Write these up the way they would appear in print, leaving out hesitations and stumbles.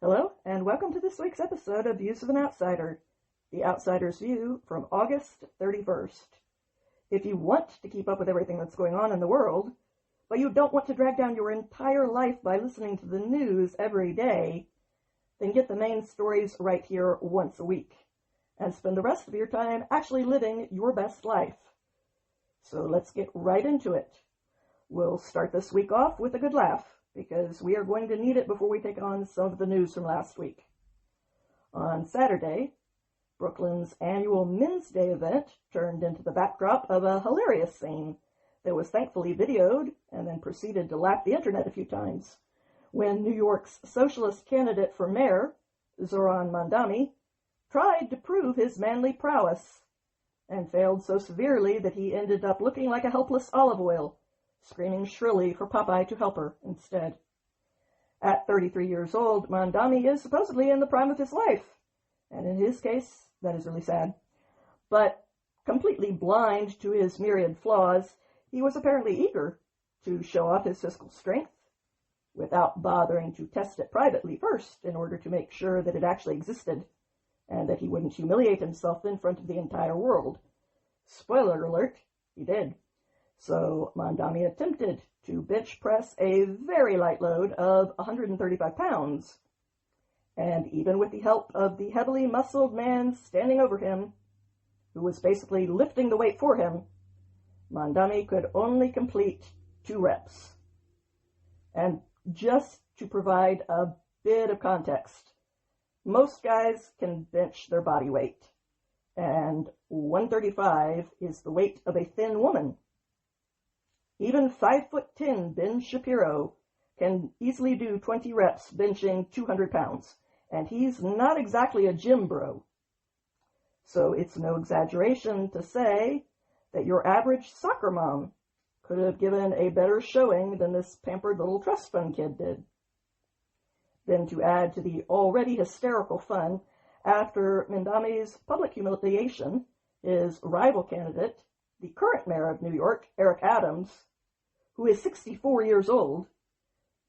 Hello, and welcome to this week's episode of Views of an Outsider, the outsider's view from August 31st. If you want to keep up with everything that's going on in the world, but you don't want to drag down your entire life by listening to the news every day, then get the main stories right here once a week, and spend the rest of your time actually living your best life. So let's get right into it. We'll start this week off with a good laugh, because we are going to need it before we take on some of the news from last week. On Saturday, Brooklyn's annual Men's Day event turned into the backdrop of a hilarious scene that was thankfully videoed and then proceeded to lap the internet a few times, when New York's socialist candidate for mayor, Zoran Mandami, tried to prove his manly prowess, and failed so severely that he ended up looking like a helpless olive oil, screaming shrilly for Popeye to help her instead. At 33 years old, Mandami is supposedly in the prime of his life, and in his case, that is really sad. But completely blind to his myriad flaws, he was apparently eager to show off his physical strength, without bothering to test it privately first in order to make sure that it actually existed, and that he wouldn't humiliate himself in front of the entire world. Spoiler alert, he did. So Mandami attempted to bench press a very light load of 135 pounds. And even with the help of the heavily muscled man standing over him, who was basically lifting the weight for him, Mandami could only complete 2 reps. And just to provide a bit of context, most guys can bench their body weight, and 135 is the weight of a thin woman. Even 5'10" Ben Shapiro can easily do 20 reps benching 200 pounds, and he's not exactly a gym bro. So it's no exaggeration to say that your average soccer mom could have given a better showing than this pampered little trust fund kid did. Then to add to the already hysterical fun, after Mandami's public humiliation, his rival candidate, the current mayor of New York, Eric Adams, who is 64 years old,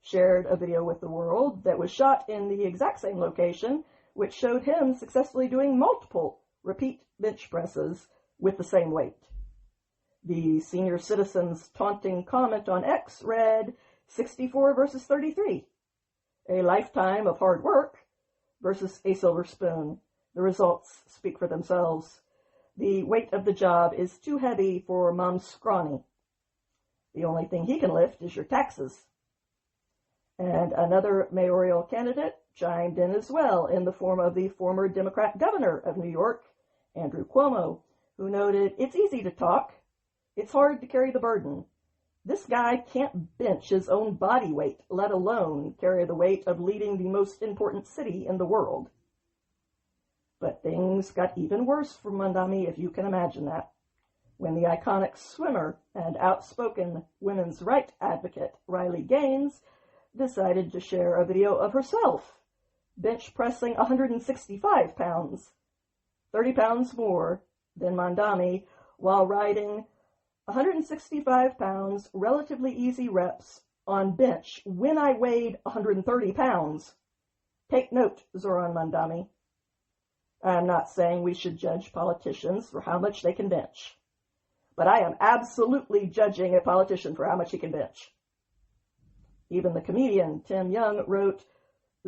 shared a video with the world that was shot in the exact same location, which showed him successfully doing multiple repeat bench presses with the same weight. The senior citizen's taunting comment on X read, 64 versus 33, a lifetime of hard work versus a silver spoon. The results speak for themselves. The weight of the job is too heavy for Mom's scrawny. The only thing he can lift is your taxes. And another mayoral candidate chimed in as well, in the form of the former Democrat governor of New York, Andrew Cuomo, who noted, "It's easy to talk. It's hard to carry the burden. This guy can't bench his own body weight, let alone carry the weight of leading the most important city in the world." But things got even worse for Mandami, if you can imagine that, when the iconic swimmer and outspoken women's rights advocate Riley Gaines decided to share a video of herself bench pressing 165 pounds, 30 pounds more than Mandami, while riding 165 pounds relatively easy reps on bench when I weighed 130 pounds. Take note, Zoran Mandami. I'm not saying we should judge politicians for how much they can bench, but I am absolutely judging a politician for how much he can bench. Even the comedian Tim Young wrote,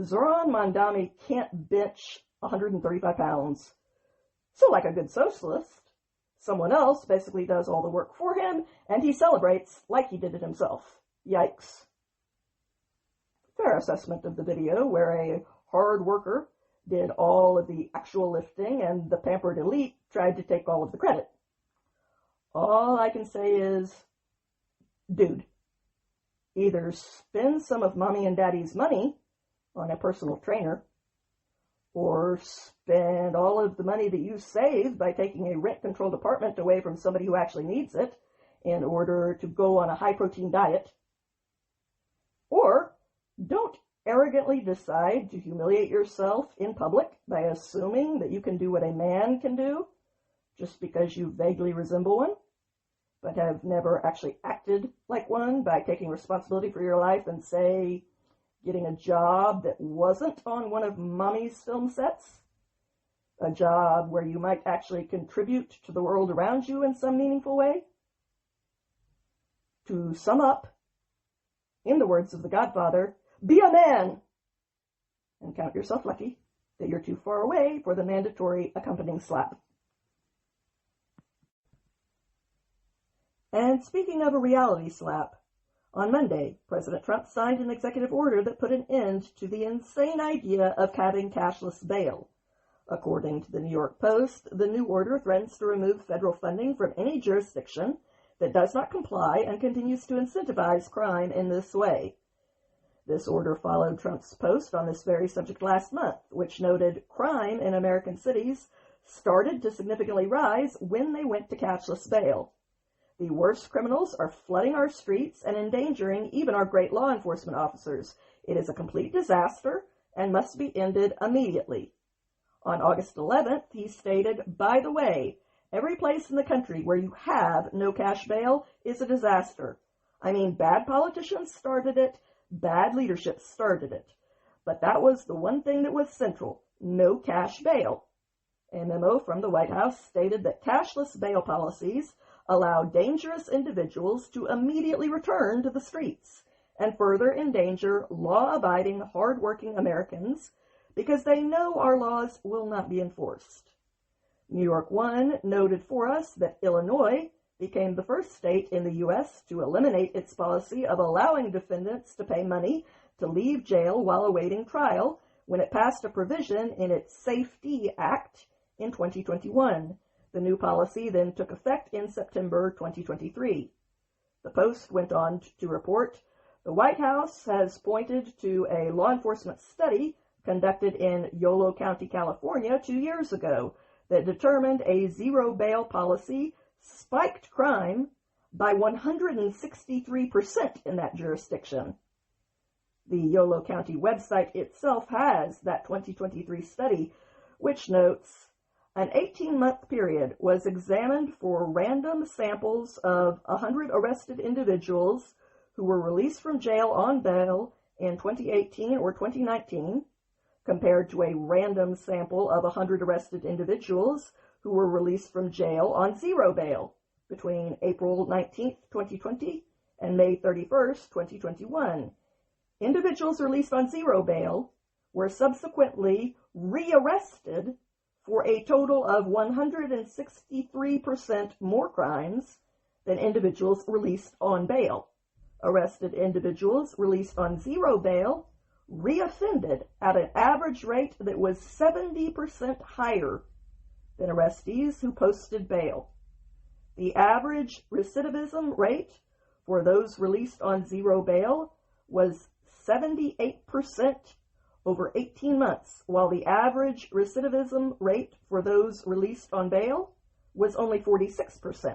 "Zoran Mandami can't bench 135 pounds. So like a good socialist, someone else basically does all the work for him, and he celebrates like he did it himself. Yikes." Fair assessment of the video, where a hard worker did all of the actual lifting and the pampered elite tried to take all of the credit. All I can say is, dude, either spend some of mommy and daddy's money on a personal trainer, or spend all of the money that you save by taking a rent-controlled apartment away from somebody who actually needs it in order to go on a high-protein diet. Or don't arrogantly decide to humiliate yourself in public by assuming that you can do what a man can do just because you vaguely resemble one, but have never actually acted like one by taking responsibility for your life and, say, getting a job that wasn't on one of Mommy's film sets, a job where you might actually contribute to the world around you in some meaningful way. To sum up, in the words of The Godfather, be a man! And count yourself lucky that you're too far away for the mandatory accompanying slap. And speaking of a reality slap, on Monday, President Trump signed an executive order that put an end to the insane idea of having cashless bail. According to the New York Post, the new order threatens to remove federal funding from any jurisdiction that does not comply and continues to incentivize crime in this way. This order followed Trump's post on this very subject last month, which noted crime in American cities started to significantly rise when they went to cashless bail. The worst criminals are flooding our streets and endangering even our great law enforcement officers. It is a complete disaster and must be ended immediately. On August 11th, he stated, by the way, every place in the country where you have no cash bail is a disaster. I mean, bad politicians started it, bad leadership started it. But that was the one thing that was central, no cash bail. A memo from the White House stated that cashless bail policies allow dangerous individuals to immediately return to the streets and further endanger law-abiding, hard-working Americans because they know our laws will not be enforced. New York One noted for us that Illinois became the first state in the U.S. to eliminate its policy of allowing defendants to pay money to leave jail while awaiting trial when it passed a provision in its Safety Act in 2021. The new policy then took effect in September 2023. The Post went on to report, the White House has pointed to a law enforcement study conducted in Yolo County, California 2 years ago that determined a zero bail policy spiked crime by 163% in that jurisdiction. The Yolo County website itself has that 2023 study, which notes, an 18-month period was examined for random samples of 100 arrested individuals who were released from jail on bail in 2018 or 2019, compared to a random sample of 100 arrested individuals who were released from jail on zero bail between April 19, 2020 and May 31, 2021. Individuals released on zero bail were subsequently rearrested for a total of 163% more crimes than individuals released on bail. Arrested individuals released on zero bail reoffended at an average rate that was 70% higher than arrestees who posted bail. The average recidivism rate for those released on zero bail was 78% over 18 months, while the average recidivism rate for those released on bail was only 46%.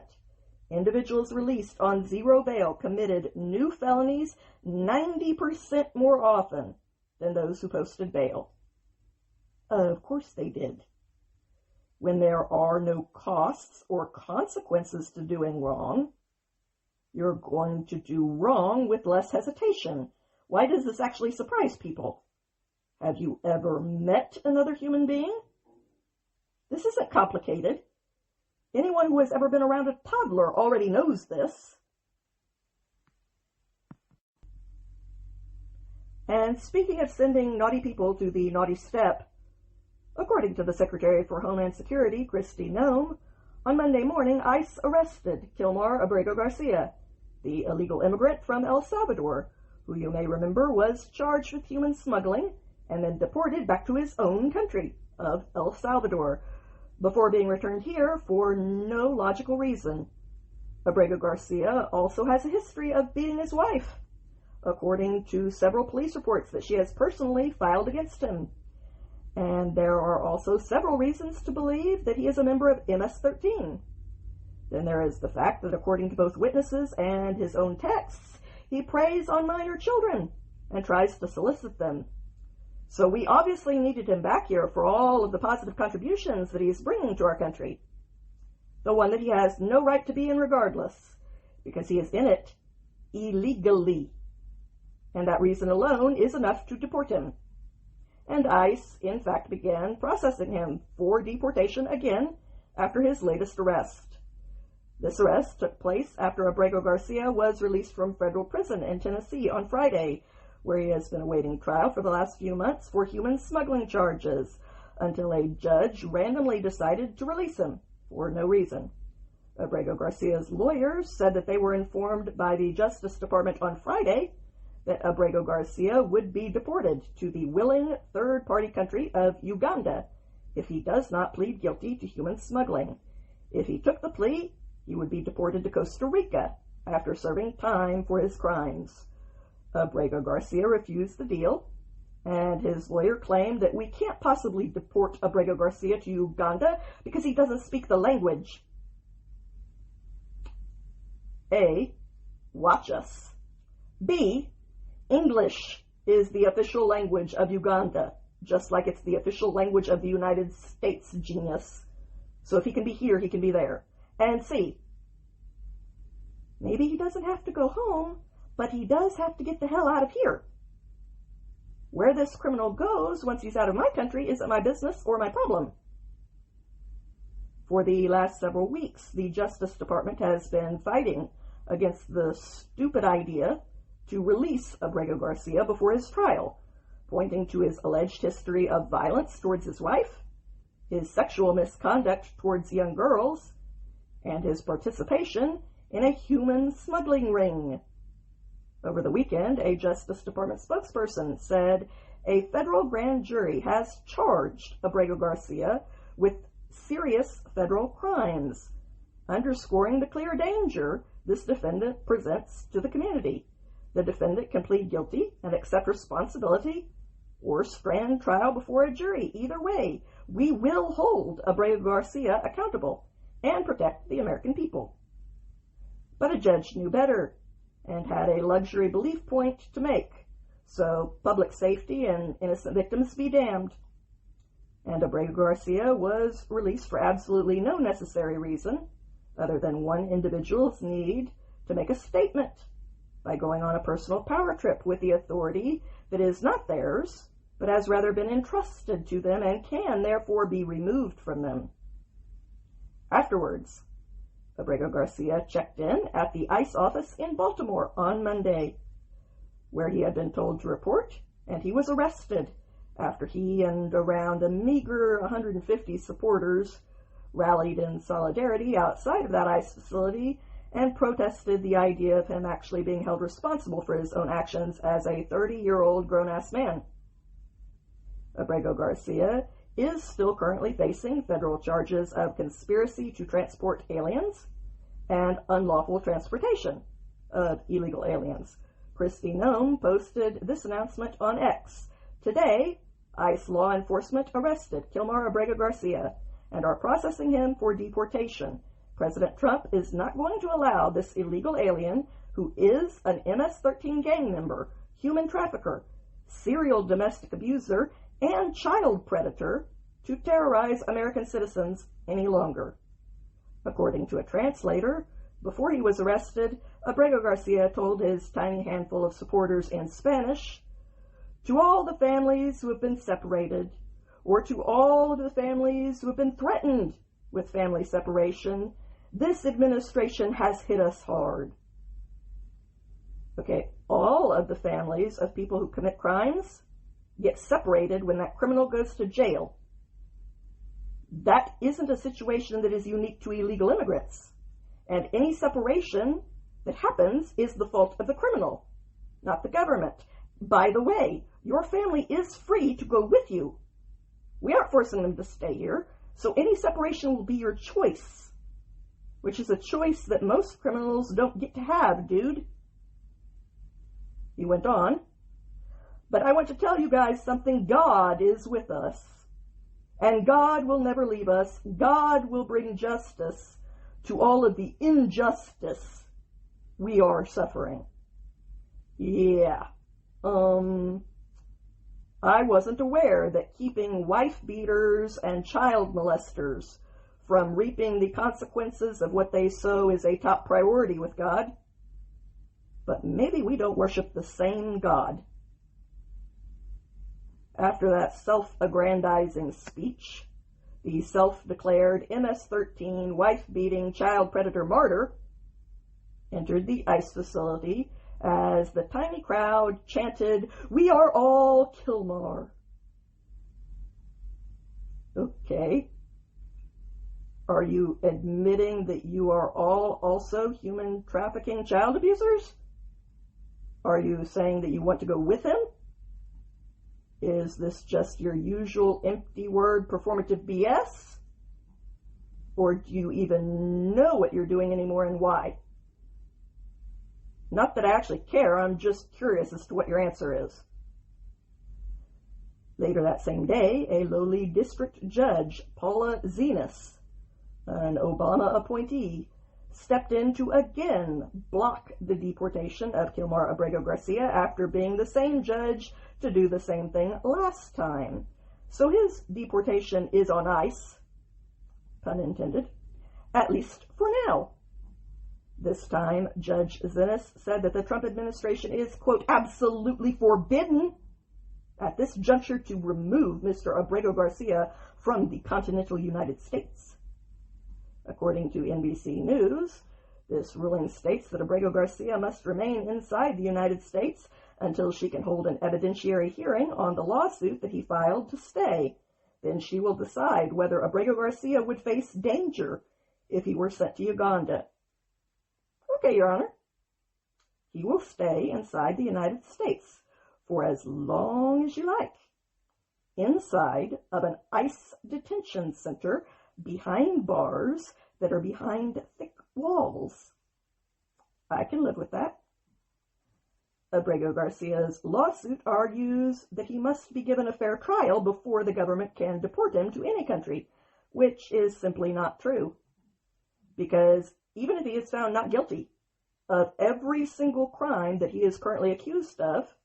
Individuals released on zero bail committed new felonies 90% more often than those who posted bail. Of course they did. When there are no costs or consequences to doing wrong, you're going to do wrong with less hesitation. Why does this actually surprise people? Have you ever met another human being? This isn't complicated. Anyone who has ever been around a toddler already knows this. And speaking of sending naughty people to the naughty step, according to the Secretary for Homeland Security, Kristi Noem, on Monday morning, ICE arrested Kilmar Abrego Garcia, the illegal immigrant from El Salvador, who you may remember was charged with human smuggling and then deported back to his own country of El Salvador, before being returned here for no logical reason. Abrego Garcia also has a history of beating his wife, according to several police reports that she has personally filed against him. And there are also several reasons to believe that he is a member of MS-13. Then there is the fact that according to both witnesses and his own texts, he preys on minor children and tries to solicit them. So we obviously needed him back here for all of the positive contributions that he is bringing to our country. The one that he has no right to be in regardless, because he is in it illegally. and that reason alone is enough to deport him. And ICE, in fact, began processing him for deportation again after his latest arrest. This arrest took place after Abrego Garcia was released from federal prison in Tennessee on Friday, where he has been awaiting trial for the last few months for human smuggling charges, until a judge randomly decided to release him for no reason. Abrego Garcia's lawyers said that they were informed by the Justice Department on Friday that Abrego Garcia would be deported to the willing third-party country of Uganda if he does not plead guilty to human smuggling. If he took the plea, he would be deported to Costa Rica after serving time for his crimes. Abrego Garcia refused the deal, and his lawyer claimed that we can't possibly deport Abrego Garcia to Uganda because he doesn't speak the language. A. Watch us. B. English is the official language of Uganda, just like it's the official language of the United States, genius. So if he can be here, he can be there. And C. Maybe he doesn't have to go home, but he does have to get the hell out of here. Where this criminal goes once he's out of my country isn't my business or my problem. For the last several weeks, the Justice Department has been fighting against the stupid idea to release Abrego Garcia before his trial, pointing to his alleged history of violence towards his wife, his sexual misconduct towards young girls, and his participation in a human smuggling ring. Over the weekend, a Justice Department spokesperson said a federal grand jury has charged Abrego Garcia with serious federal crimes, underscoring the clear danger this defendant presents to the community. The defendant can plead guilty and accept responsibility or stand trial before a jury. Either way, we will hold Abrego Garcia accountable and protect the American people. But a judge knew better and had a luxury belief point to make. So public safety and innocent victims be damned. And Abrego Garcia was released for absolutely no necessary reason other than one individual's need to make a statement by going on a personal power trip with the authority that is not theirs, but has rather been entrusted to them and can therefore be removed from them. Afterwards, Abrego Garcia checked in at the ICE office in Baltimore on Monday, where he had been told to report, and he was arrested after he and around a meager 150 supporters rallied in solidarity outside of that ICE facility and protested the idea of him actually being held responsible for his own actions as a 30-year-old grown-ass man. Abrego Garcia is still currently facing federal charges of conspiracy to transport aliens and unlawful transportation of illegal aliens. Christy Nome posted this announcement on X. Today, ICE law enforcement arrested Kilmar Abrego Garcia and are processing him for deportation. President Trump is not going to allow this illegal alien, who is an MS-13 gang member, human trafficker, serial domestic abuser, and child predator, to terrorize American citizens any longer. According to a translator, before he was arrested, Abrego Garcia told his tiny handful of supporters in Spanish, "To all the families who have been separated, or to all of the families who have been threatened with family separation, this administration has hit us hard." Okay, all of the families of people who commit crimes get separated when that criminal goes to jail. That isn't a situation that is unique to illegal immigrants. And any separation that happens is the fault of the criminal, not the government. By the way, your family is free to go with you. We aren't forcing them to stay here, so any separation will be your choice, which is a choice that most criminals don't get to have, dude. He went on, "But I want to tell you guys something. God is with us, and God will never leave us. God will bring justice to all of the injustice we are suffering." Yeah. I wasn't aware that keeping wife beaters and child molesters from reaping the consequences of what they sow is a top priority with God. but maybe we don't worship the same God. After that self-aggrandizing speech, the self-declared MS-13 wife-beating child predator martyr entered the ICE facility as the tiny crowd chanted, "We are all Kilmar." Okay. Are you admitting that you are all also human trafficking child abusers? Are you saying that you want to go with him? Is this just your usual empty word performative BS? Or do you even know what you're doing anymore and why? Not that I actually care, I'm just curious as to what your answer is. Later that same day, a lowly district judge, Paula Zenas, an Obama appointee, stepped in to again block the deportation of Kilmar Abrego Garcia after being the same judge to do the same thing last time. So his deportation is on ice, pun intended, at least for now. This time, Judge Zenas said that the Trump administration is, quote, absolutely forbidden at this juncture to remove Mr. Abrego Garcia from the continental United States. According to NBC News, this ruling states that Abrego Garcia must remain inside the United States until she can hold an evidentiary hearing on the lawsuit that he filed to stay. Then she will decide whether Abrego Garcia would face danger if he were sent to Uganda. Okay, Your Honor. He will stay inside the United States for as long as you like, inside of an ICE detention center behind bars that are behind thick walls. I can live with that. Abrego Garcia's lawsuit argues that he must be given a fair trial before the government can deport him to any country, which is simply not true. Because even if he is found not guilty of every single crime that he is currently accused of,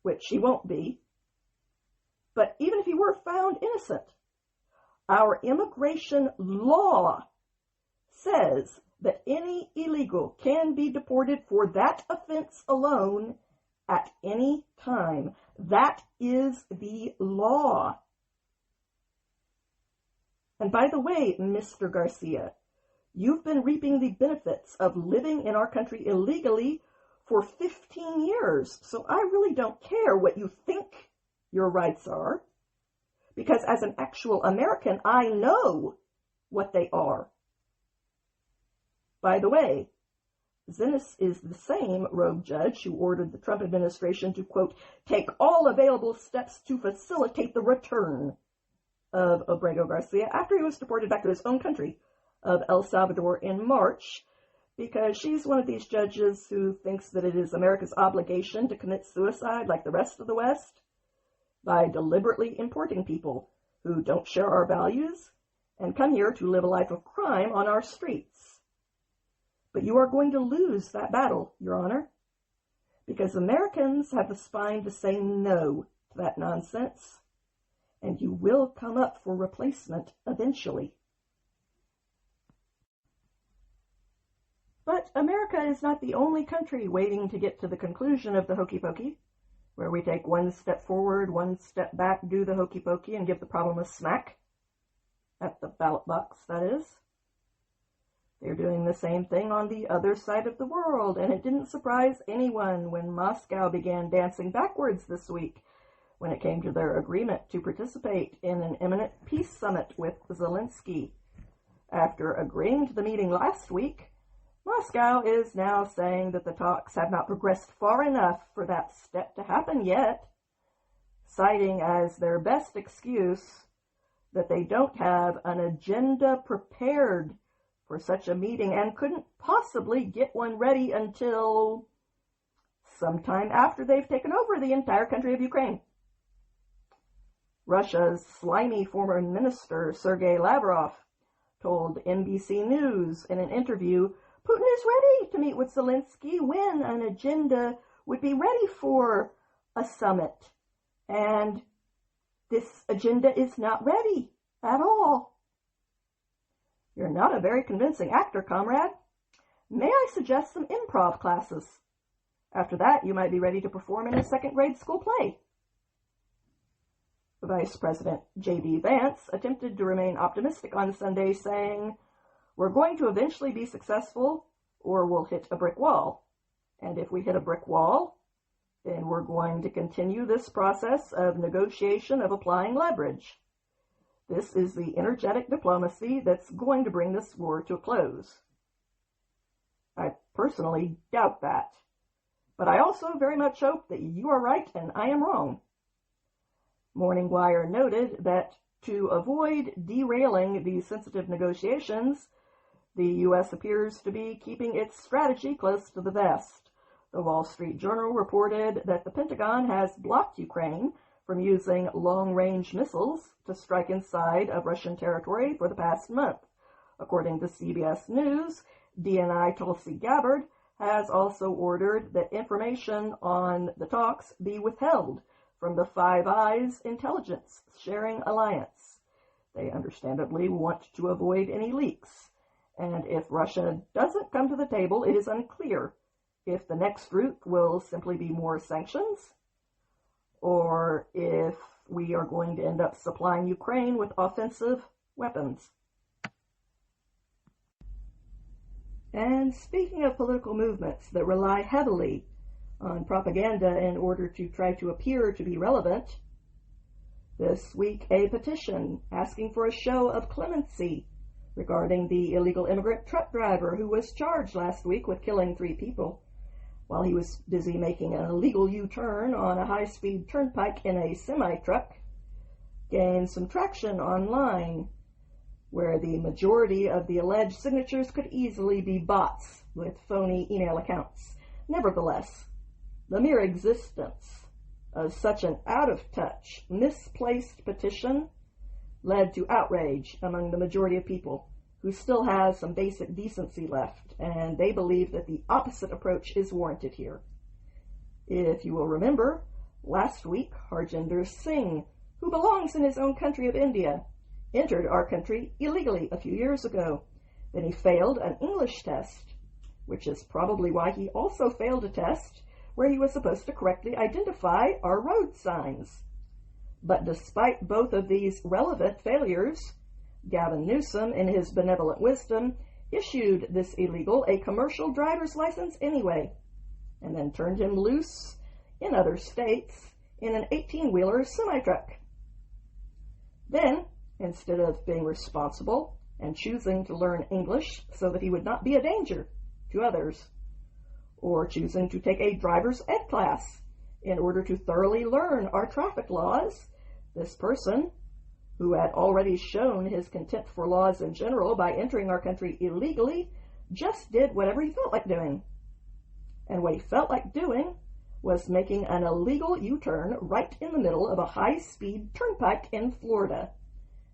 which he won't be, but even if he were found innocent, our immigration law says that any illegal can be deported for that offense alone at any time. That is the law. And by the way, Mr. Garcia, you've been reaping the benefits of living in our country illegally for 15 years, so I really don't care what you think your rights are, because as an actual American, I know what they are. By the way, Zenas is the same rogue judge who ordered the Trump administration to, quote, take all available steps to facilitate the return of Abrego Garcia after he was deported back to his own country of El Salvador in March, because she's one of these judges who thinks that it is America's obligation to commit suicide like the rest of the West by deliberately importing people who don't share our values and come here to live a life of crime on our streets. But you are going to lose that battle, Your Honor, because Americans have the spine to say no to that nonsense, and you will come up for replacement eventually. But America is not the only country waiting to get to the conclusion of the hokey pokey, where we take one step forward, one step back, do the hokey pokey, and give the problem a smack. At the ballot box, that is. They're doing the same thing on the other side of the world, and it didn't surprise anyone when Moscow began dancing backwards this week when it came to their agreement to participate in an imminent peace summit with Zelensky. After agreeing to the meeting last week, Moscow is now saying that the talks have not progressed far enough for that step to happen yet, citing as their best excuse that they don't have an agenda prepared for such a meeting and couldn't possibly get one ready until sometime after they've taken over the entire country of Ukraine. Russia's slimy former minister, Sergei Lavrov, told NBC News in an interview Putin is ready to meet with Zelensky when an agenda would be ready for a summit. And this agenda is not ready at all. You're not a very convincing actor, comrade. May I suggest some improv classes After that, you might be ready to perform in a second-grade school play. Vice President J.D. Vance attempted to remain optimistic on Sunday, saying, "We're going to eventually be successful, or we'll hit a brick wall. And if we hit a brick wall, then we're going to continue this process of negotiation of applying leverage. This is the energetic diplomacy that's going to bring this war to a close." I personally doubt that, but I also very much hope that you are right and I am wrong. Morning Wire noted that to avoid derailing these sensitive negotiations, the U.S. appears to be keeping its strategy close to the vest. The Wall Street Journal reported that the Pentagon has blocked Ukraine from using long-range missiles to strike inside of Russian territory for the past month. According to CBS News, DNI Tulsi Gabbard has also ordered that information on the talks be withheld from the Five Eyes intelligence sharing alliance. They understandably want to avoid any leaks, and if Russia doesn't come to the table, it is unclear if the next route will simply be more sanctions, or if we are going to end up supplying Ukraine with offensive weapons. And speaking of political movements that rely heavily on propaganda in order to try to appear to be relevant, this week a petition asking for a show of clemency regarding the illegal immigrant truck driver who was charged last week with killing 3 people while he was busy making an illegal U-turn on a high-speed turnpike in a semi-truck, gained some traction online, where the majority of the alleged signatures could easily be bots with phony email accounts. Nevertheless, the mere existence of such an out-of-touch, misplaced petition led to outrage among the majority of people who still has some basic decency left, and they believe that the opposite approach is warranted here. If you will remember, last week, Harjinder Singh, who belongs in his own country of India, entered our country illegally a few years ago. Then he failed an English test, which is probably why he also failed a test where he was supposed to correctly identify our road signs. But despite both of these relevant failures, Gavin Newsom, in his benevolent wisdom, issued this illegal a commercial driver's license anyway, and then turned him loose in other states in an 18-wheeler semi-truck. Then, instead of being responsible and choosing to learn English so that he would not be a danger to others, or choosing to take a driver's ed class in order to thoroughly learn our traffic laws, this person, who had already shown his contempt for laws in general by entering our country illegally, just did whatever he felt like doing. And what he felt like doing was making an illegal U-turn right in the middle of a high-speed turnpike in Florida.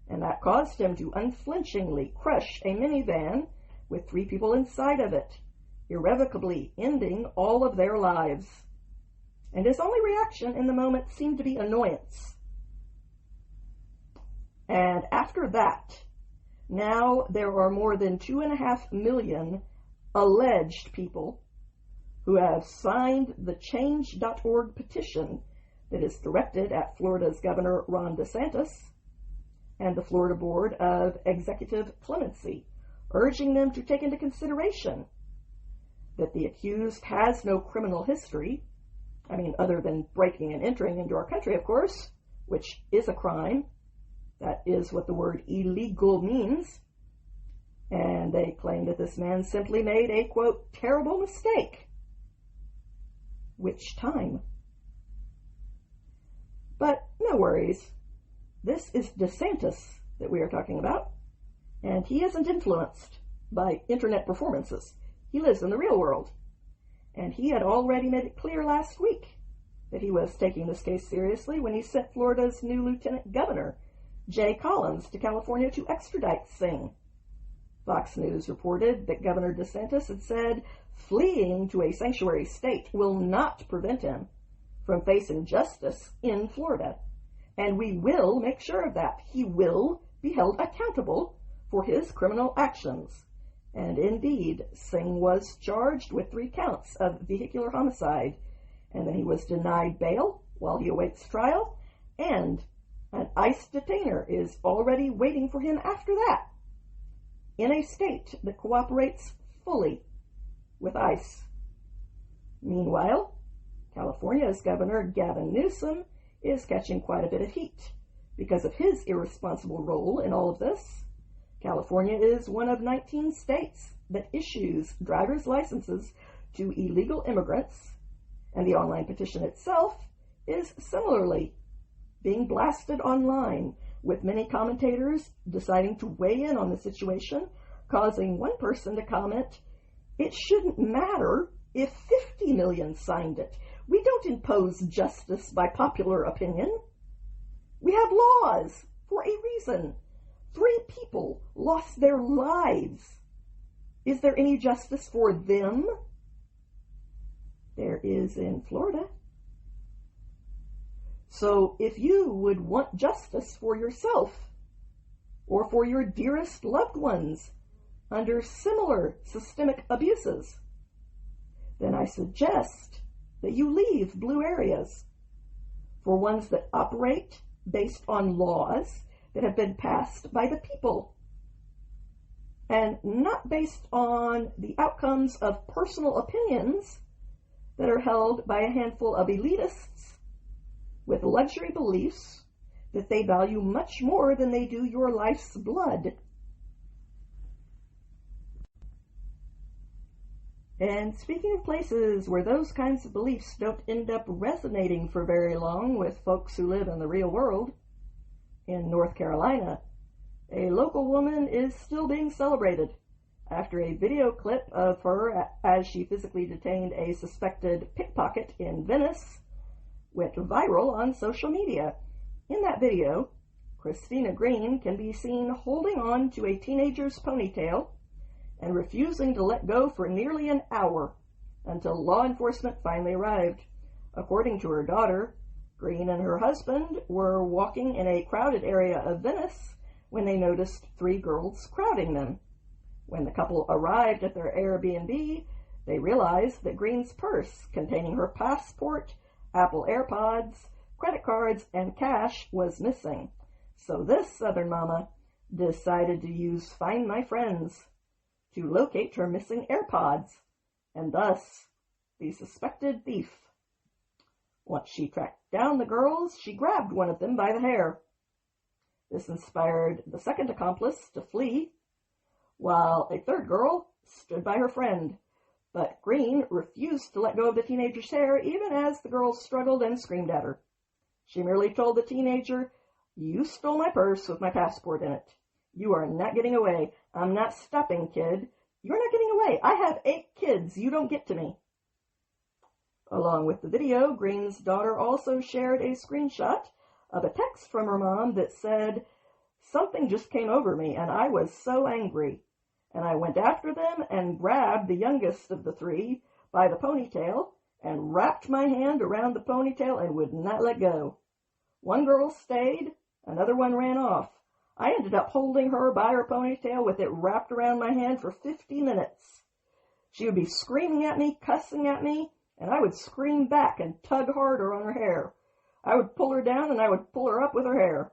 And that caused him to unflinchingly crush a minivan with 3 people inside of it, irrevocably ending all of their lives. And his only reaction in the moment seemed to be annoyance. And after that, now there are more than 2.5 million alleged people who have signed the Change.org petition that is directed at Florida's Governor Ron DeSantis and the Florida Board of Executive Clemency, urging them to take into consideration that the accused has no criminal history, other than breaking and entering into our country, of course, which is a crime. That is what the word illegal means. And they claim that this man simply made a, quote, terrible mistake. Which time? But no worries. This is DeSantis that we are talking about, and he isn't influenced by internet performances. He lives in the real world, and he had already made it clear last week that he was taking this case seriously when he sent Florida's new lieutenant governor, Jay Collins, to California to extradite Singh. Fox News reported that Governor DeSantis had said fleeing to a sanctuary state will not prevent him from facing justice in Florida, and we will make sure of that. He will be held accountable for his criminal actions, And indeed, Singh was charged with 3 counts of vehicular homicide, and then he was denied bail while he awaits trial, and an ICE detainer is already waiting for him after that, in a state that cooperates fully with ICE. Meanwhile, California's Governor Gavin Newsom is catching quite a bit of heat because of his irresponsible role in all of this. California is one of 19 states that issues driver's licenses to illegal immigrants, and the online petition itself is similarly being blasted online, with many commentators deciding to weigh in on the situation, causing one person to comment, "It shouldn't matter if 50 million signed it. We don't impose justice by popular opinion. We have laws for a reason. 3 people lost their lives. Is there any justice for them?" There is in Florida. So if you would want justice for yourself or for your dearest loved ones under similar systemic abuses, then I suggest that you leave blue areas for ones that operate based on laws that have been passed by the people and not based on the outcomes of personal opinions that are held by a handful of elitists with luxury beliefs that they value much more than they do your life's blood. And speaking of places where those kinds of beliefs don't end up resonating for very long with folks who live in the real world, in North Carolina, a local woman is still being celebrated after a video clip of her as she physically detained a suspected pickpocket in Venice went viral on social media. In that video, Christina Green can be seen holding on to a teenager's ponytail and refusing to let go for nearly an hour until law enforcement finally arrived. According to her daughter, Green and her husband were walking in a crowded area of Venice when they noticed 3 girls crowding them. When the couple arrived at their Airbnb, they realized that Green's purse containing her passport, Apple AirPods, credit cards, and cash was missing. So this Southern mama decided to use Find My Friends to locate her missing AirPods, and thus the suspected thief. Once she tracked down the girls, she grabbed one of them by the hair. This inspired the second accomplice to flee, while a third girl stood by her friend. But Green refused to let go of the teenager's hair, even as the girl struggled and screamed at her. She merely told the teenager, "You stole my purse with my passport in it. You are not getting away. I'm not stopping, kid. You're not getting away. I have 8 kids. You don't get to me." Along with the video, Green's daughter also shared a screenshot of a text from her mom that said, "Something just came over me, and I was so angry. And I went after them and grabbed the youngest of the 3 by the ponytail and wrapped my hand around the ponytail and would not let go. One girl stayed, another one ran off. I ended up holding her by her ponytail with it wrapped around my hand for 50 minutes. She would be screaming at me, cussing at me, and I would scream back and tug harder on her hair. I would pull her down and I would pull her up with her hair."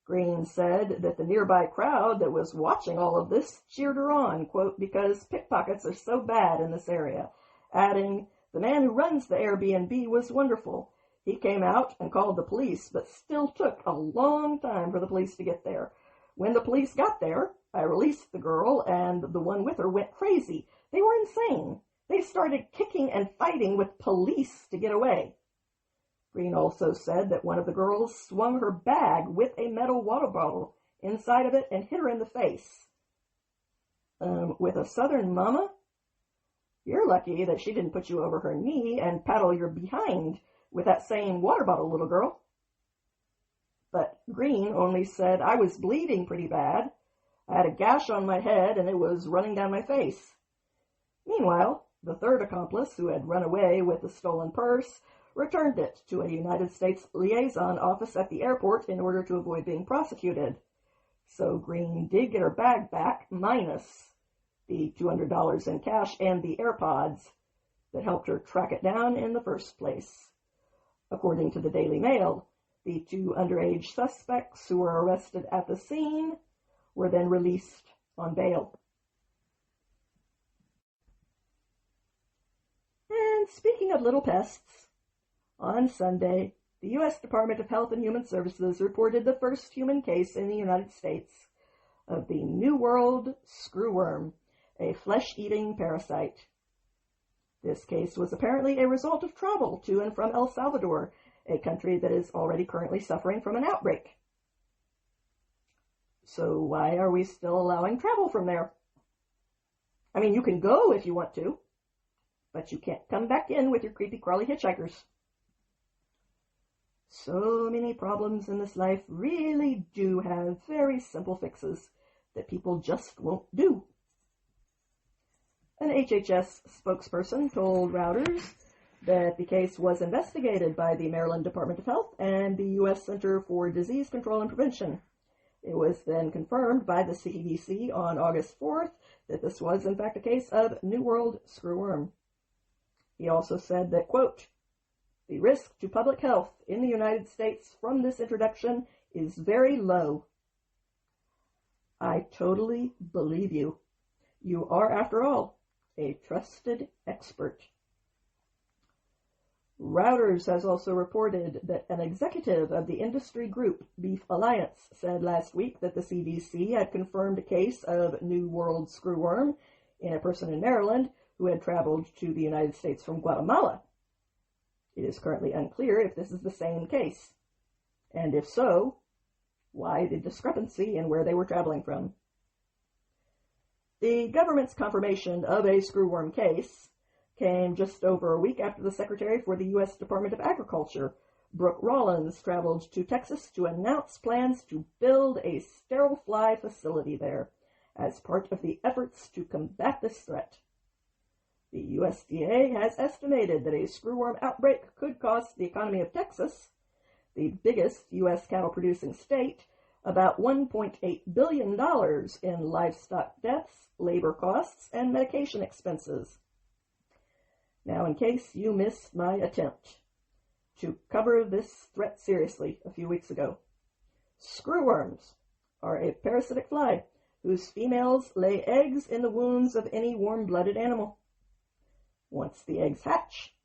Green said that the nearby crowd that was watching all of this cheered her on, quote, "because pickpockets are so bad in this area," adding, "The man who runs the Airbnb was wonderful. He came out and called the police, but still took a long time for the police to get there. When the police got there, I released the girl, and the one with her went crazy. They were insane. They started kicking and fighting with police to get away." Green also said that one of the girls swung her bag with a metal water bottle inside of it and hit her in the face. With a Southern mama, you're lucky that she didn't put you over her knee and paddle your behind with that same water bottle, little girl. But Green only said, "I was bleeding pretty bad. I had a gash on my head and it was running down my face." Meanwhile, the third accomplice, who had run away with the stolen purse, returned it to a United States liaison office at the airport in order to avoid being prosecuted. So Green did get her bag back, minus the $200 in cash, and the AirPods that helped her track it down in the first place. According to the Daily Mail, the 2 underage suspects who were arrested at the scene were then released on bail. And speaking of little pests, on Sunday, the U.S. Department of Health and Human Services reported the first human case in the United States of the New World screwworm, a flesh-eating parasite. This case was apparently a result of travel to and from El Salvador, a country that is already currently suffering from an outbreak. So why are we still allowing travel from there? I mean, you can go if you want to, but you can't come back in with your creepy crawly hitchhikers. So many problems in this life really do have very simple fixes that people just won't do. An HHS spokesperson told Reuters that the case was investigated by the Maryland Department of Health and the U.S. Center for Disease Control and Prevention. It was then confirmed by the CDC on August 4th that this was in fact a case of New World screwworm. He also said that, quote, "The risk to public health in the United States from this introduction is very low." I totally believe you. You are, after all, a trusted expert. Reuters has also reported that an executive of the industry group Beef Alliance said last week that the CDC had confirmed a case of New World screwworm in a person in Maryland who had traveled to the United States from Guatemala. It is currently unclear if this is the same case, and if so, why the discrepancy in where they were traveling from. The government's confirmation of a screwworm case came just over a week after the Secretary for the U.S. Department of Agriculture, Brooke Rollins, traveled to Texas to announce plans to build a sterile fly facility there as part of the efforts to combat this threat. The USDA has estimated that a screwworm outbreak could cost the economy of Texas, the biggest U.S. cattle-producing state, about $1.8 billion in livestock deaths, labor costs, and medication expenses. Now, in case you missed my attempt to cover this threat seriously a few weeks ago, screwworms are a parasitic fly whose females lay eggs in the wounds of any warm-blooded animal. Once the eggs hatch,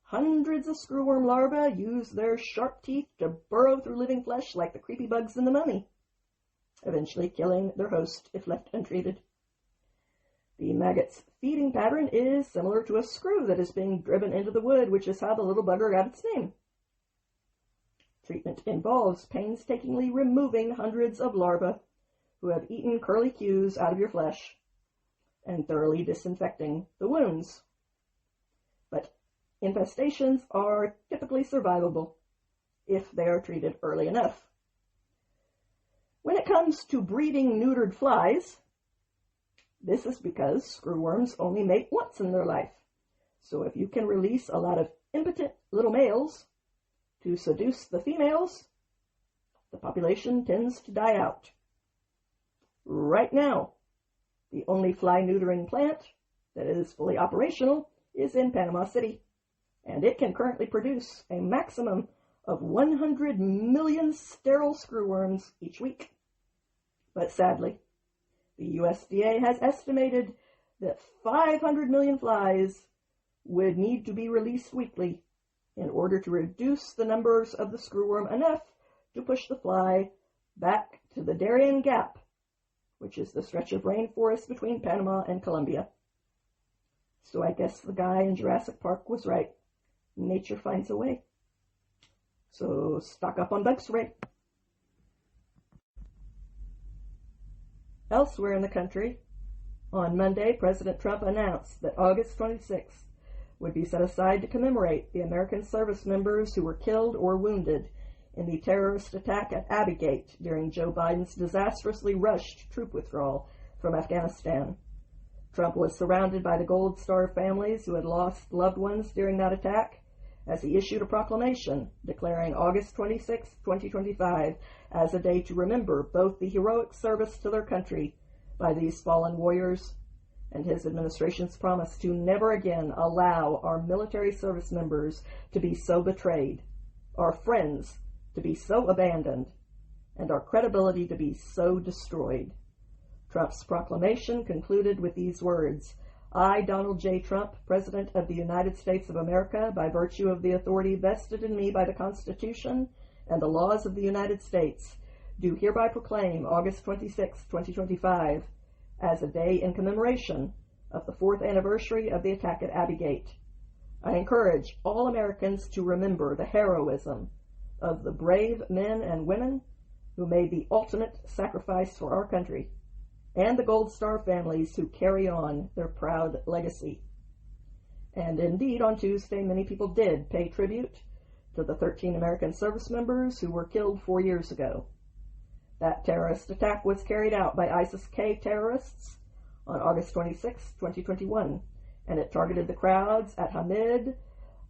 hundreds of screwworm larvae use their sharp teeth to burrow through living flesh like the creepy bugs in the mummy, eventually killing their host if left untreated. The maggot's feeding pattern is similar to a screw that is being driven into the wood, which is how the little bugger got its name. Treatment involves painstakingly removing hundreds of larvae who have eaten curlicues out of your flesh and thoroughly disinfecting the wounds. But infestations are typically survivable if they are treated early enough. When it comes to breeding neutered flies, this is because screwworms only mate once in their life. So if you can release a lot of impotent little males to seduce the females, the population tends to die out. Right now, the only fly neutering plant that is fully operational is in Panama City, and it can currently produce a maximum of 100 million sterile screwworms each week. But sadly, the USDA has estimated that 500 million flies would need to be released weekly in order to reduce the numbers of the screwworm enough to push the fly back to the Darien Gap, which is the stretch of rainforest between Panama and Colombia. So I guess the guy in Jurassic Park was right. Nature finds a way. So stock up on bug spray. Elsewhere in the country, on Monday, President Trump announced that August 26th would be set aside to commemorate the American service members who were killed or wounded in the terrorist attack at Abbey Gate during Joe Biden's disastrously rushed troop withdrawal from Afghanistan. Trump was surrounded by the Gold Star families who had lost loved ones during that attack as he issued a proclamation declaring August 26, 2025 as a day to remember both the heroic service to their country by these fallen warriors and his administration's promise to never again allow our military service members to be so betrayed, our friends to be so abandoned, and our credibility to be so destroyed. Trump's proclamation concluded with these words: I, Donald J. Trump, President of the United States of America, by virtue of the authority vested in me by the Constitution and the laws of the United States, do hereby proclaim August 26, 2025, as a day in commemoration of the 4th anniversary of the attack at Abbey Gate. I encourage all Americans to remember the heroism of the brave men and women who made the ultimate sacrifice for our country, and the Gold Star families who carry on their proud legacy. And indeed, on Tuesday, many people did pay tribute to the 13 American service members who were killed 4 years ago. That terrorist attack was carried out by ISIS-K terrorists on August 26, 2021, and it targeted the crowds at Hamid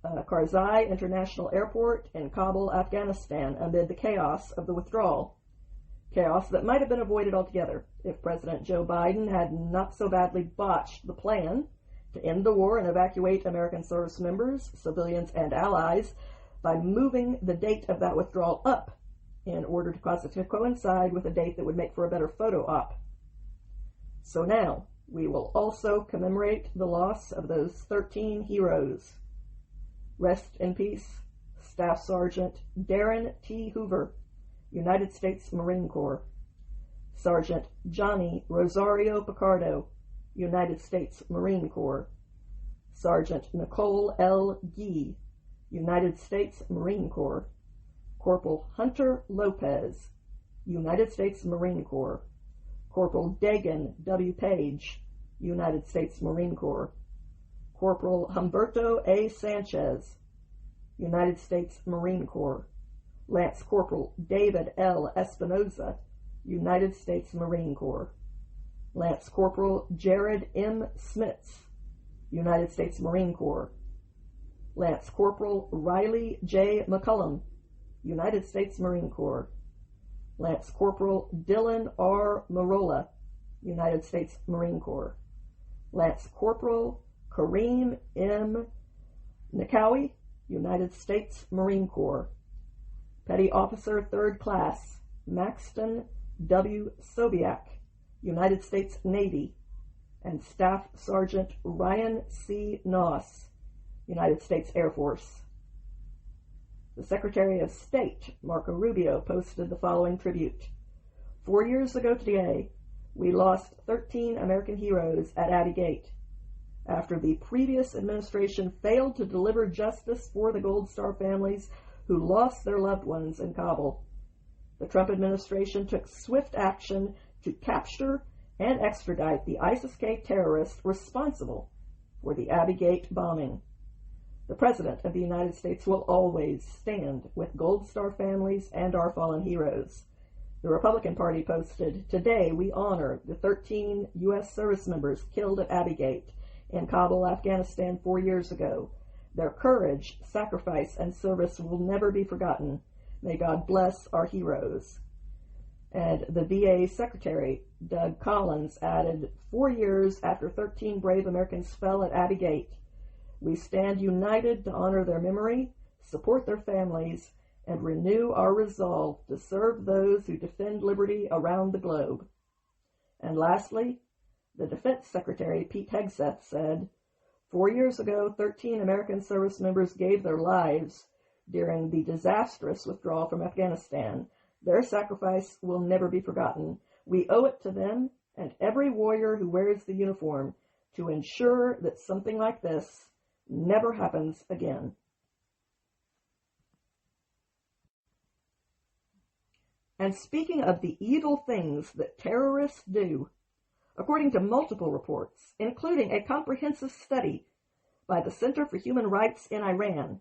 Karzai International Airport in Kabul, Afghanistan, amid the chaos of the withdrawal. Chaos that might have been avoided altogether if President Joe Biden had not so badly botched the plan to end the war and evacuate American service members, civilians, and allies by moving the date of that withdrawal up in order to cause it to coincide with a date that would make for a better photo op. So now, we will also commemorate the loss of those 13 heroes. Rest in peace, Staff Sergeant Darren T. Hoover, United States Marine Corps. Sergeant Johnny Rosario Picardo, United States Marine Corps. Sergeant Nicole L. Gee, United States Marine Corps. Corporal Hunter Lopez, United States Marine Corps. Corporal Dagan W. Page, United States Marine Corps. Corporal Humberto A. Sanchez, United States Marine Corps. Lance Corporal David L. Espinoza, United States Marine Corps. Lance Corporal Jared M. Smits, United States Marine Corps. Lance Corporal Riley J. McCullum, United States Marine Corps. Lance Corporal Dylan R. Marola, United States Marine Corps. Lance Corporal Kareem M. Nikawi, United States Marine Corps. Petty Officer 3rd Class Maxton W. Sobiak, United States Navy, and Staff Sergeant Ryan C. Noss, United States Air Force. The Secretary of State, Marco Rubio, posted the following tribute. 4 years ago today, we lost 13 American heroes at Abbey Gate after the previous administration failed to deliver justice for the Gold Star families who lost their loved ones in Kabul. The Trump administration took swift action to capture and extradite the ISIS-K terrorists responsible for the Abbey Gate bombing. The President of the United States will always stand with Gold Star families and our fallen heroes. The Republican Party posted, today we honor the 13 U.S. service members killed at Abbey Gate in Kabul, Afghanistan 4 years ago. Their courage, sacrifice, and service will never be forgotten. May God bless our heroes. And the VA Secretary, Doug Collins, added, 4 years after 13 brave Americans fell at Abbey Gate, we stand united to honor their memory, support their families, and renew our resolve to serve those who defend liberty around the globe. And lastly, the Defense Secretary, Pete Hegseth, said, 4 years ago, 13 American service members gave their lives during the disastrous withdrawal from Afghanistan. Their sacrifice will never be forgotten. We owe it to them and every warrior who wears the uniform to ensure that something like this never happens again. And speaking of the evil things that terrorists do, according to multiple reports, including a comprehensive study by the Center for Human Rights in Iran,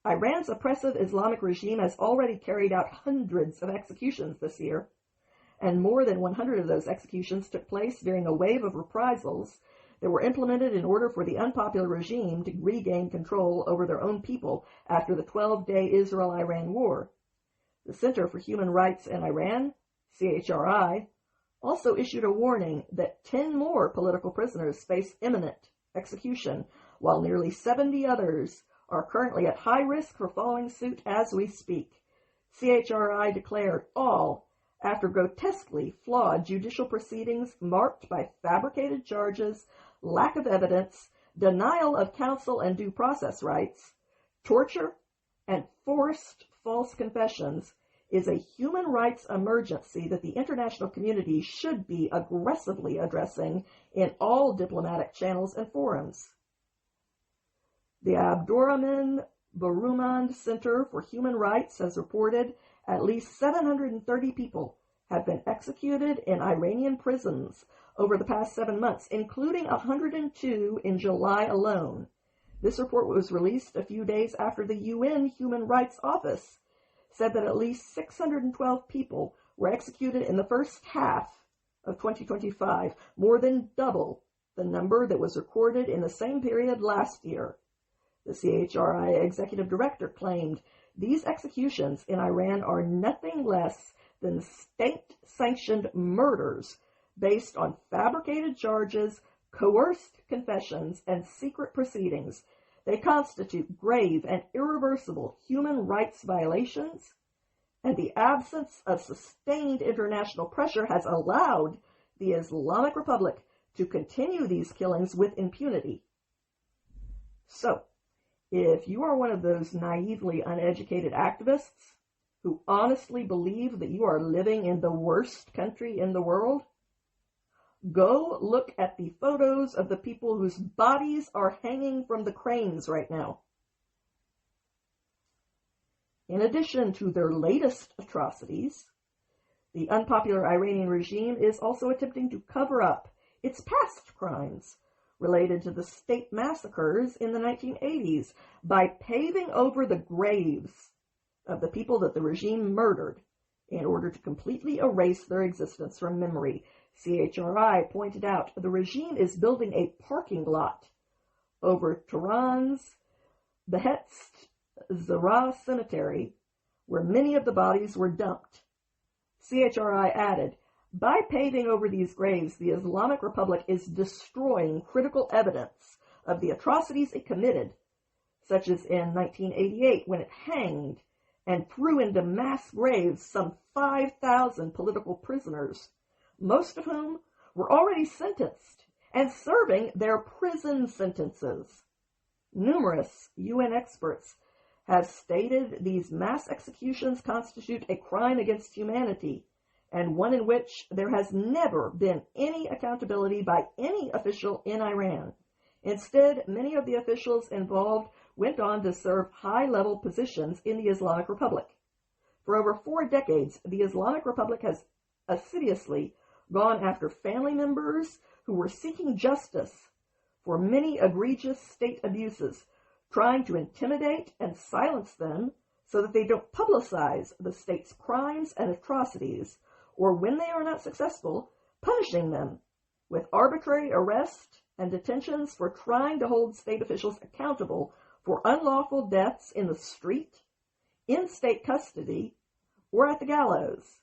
Iran's oppressive Islamic regime has already carried out hundreds of executions this year, and more than 100 of those executions took place during a wave of reprisals that were implemented in order for the unpopular regime to regain control over their own people after the 12-day Israel-Iran war. The Center for Human Rights in Iran, CHRI, also issued a warning that 10 more political prisoners face imminent execution, while nearly 70 others are currently at high risk for following suit as we speak. CHRI declared all after grotesquely flawed judicial proceedings marked by fabricated charges, lack of evidence, denial of counsel and due process rights, torture, and forced false confessions is a human rights emergency that the international community should be aggressively addressing in all diplomatic channels and forums. The Abdurrahman Burumand Center for Human Rights has reported at least 730 people have been executed in Iranian prisons over the past 7 months, including 102 in July alone. This report was released a few days after the UN Human Rights Office said that at least 612 people were executed in the first half of 2025, more than double the number that was recorded in the same period last year. The CHRI executive director claimed these executions in Iran are nothing less than state-sanctioned murders based on fabricated charges, coerced confessions, and secret proceedings. They constitute grave and irreversible human rights violations, and the absence of sustained international pressure has allowed the Islamic Republic to continue these killings with impunity. So, if you are one of those naively uneducated activists who honestly believe that you are living in the worst country in the world, go look at the photos of the people whose bodies are hanging from the cranes right now. In addition to their latest atrocities, the unpopular Iranian regime is also attempting to cover up its past crimes related to the state massacres in the 1980s by paving over the graves of the people that the regime murdered in order to completely erase their existence from memory. CHRI pointed out the regime is building a parking lot over Tehran's Behesht Zahra Cemetery, where many of the bodies were dumped. CHRI added, by paving over these graves, the Islamic Republic is destroying critical evidence of the atrocities it committed, such as in 1988 when it hanged and threw into mass graves some 5,000 political prisoners, most of whom were already sentenced and serving their prison sentences. Numerous UN experts have stated these mass executions constitute a crime against humanity, and one in which there has never been any accountability by any official in Iran. Instead, many of the officials involved went on to serve high-level positions in the Islamic Republic. For over 4 decades, the Islamic Republic has assiduously gone after family members who were seeking justice for many egregious state abuses, trying to intimidate and silence them so that they don't publicize the state's crimes and atrocities, or when they are not successful, punishing them with arbitrary arrest and detentions for trying to hold state officials accountable for unlawful deaths in the street, in state custody, or at the gallows.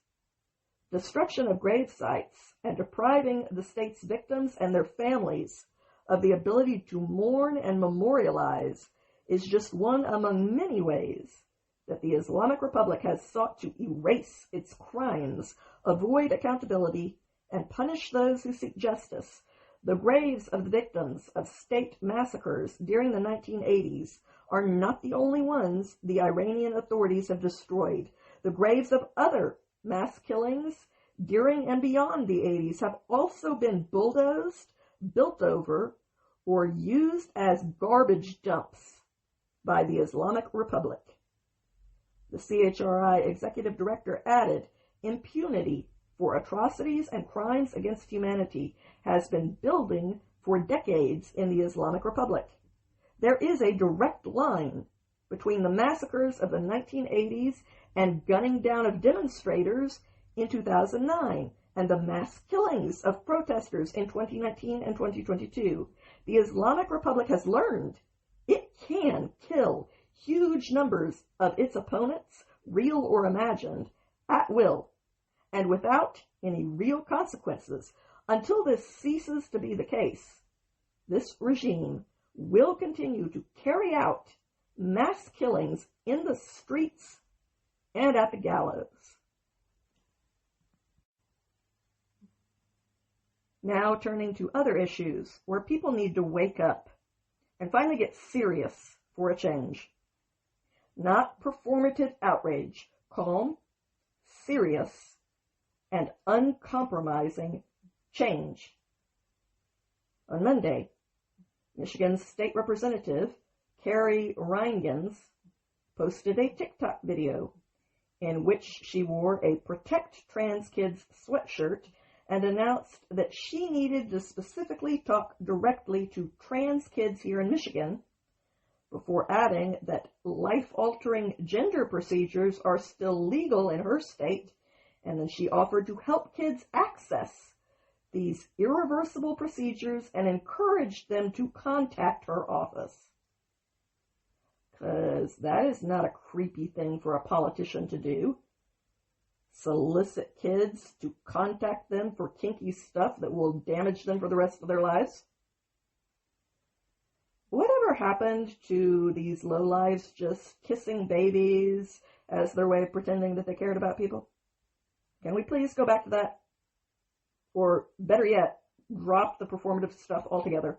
Destruction of grave sites and depriving the state's victims and their families of the ability to mourn and memorialize is just one among many ways that the Islamic Republic has sought to erase its crimes, avoid accountability, and punish those who seek justice. The graves of the victims of state massacres during the 1980s are not the only ones the Iranian authorities have destroyed. The graves of other mass killings during and beyond the 80s have also been bulldozed, built over, or used as garbage dumps by the Islamic Republic. The CHRI executive director added, impunity for atrocities and crimes against humanity has been building for decades in the Islamic Republic. There is a direct line between the massacres of the 1980s and gunning down of demonstrators in 2009 and the mass killings of protesters in 2019 and 2022. The Islamic Republic has learned it can kill huge numbers of its opponents, real or imagined, at will, and without any real consequences. Until this ceases to be the case, this regime will continue to carry out mass killings in the streets and at the gallows. Now turning to other issues where people need to wake up and finally get serious for a change. Not performative outrage, calm, serious, and uncompromising change. On Monday, Michigan's state representative, Carrie Reingans, posted a TikTok video in which she wore a Protect Trans Kids sweatshirt and announced that she needed to specifically talk directly to trans kids here in Michigan, before adding that life-altering gender procedures are still legal in her state, and then she offered to help kids access these irreversible procedures and encouraged them to contact her office. Because that is not a creepy thing for a politician to do. Solicit kids to contact them for kinky stuff that will damage them for the rest of their lives. Whatever happened to these lowlives just kissing babies as their way of pretending that they cared about people? Can we please go back to that? Or better yet, drop the performative stuff altogether.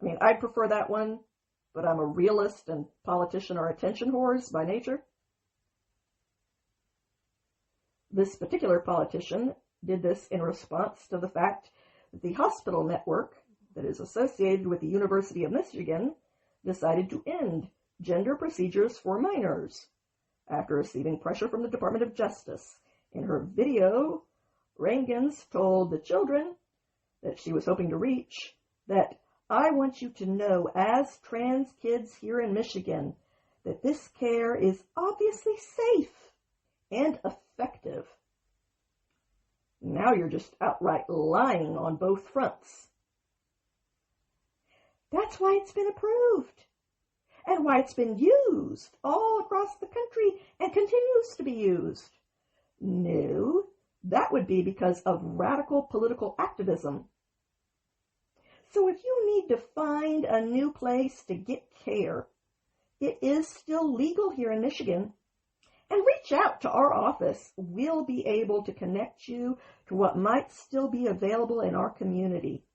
I mean, I'd prefer that one, but I'm a realist and politician are attention whores by nature. This particular politician did this in response to the fact that the hospital network that is associated with the University of Michigan decided to end gender procedures for minors after receiving pressure from the Department of Justice. In her video, Reingans told the children that she was hoping to reach that, "I want you to know, as trans kids here in Michigan, that this care is obviously safe and effective." Now you're just outright lying on both fronts. That's why it's been approved, and why it's been used all across the country and continues to be used. No, that would be because of radical political activism. So if you need to find a new place to get care, it is still legal here in Michigan. And reach out to our office. We'll be able to connect you to what might still be available in our community.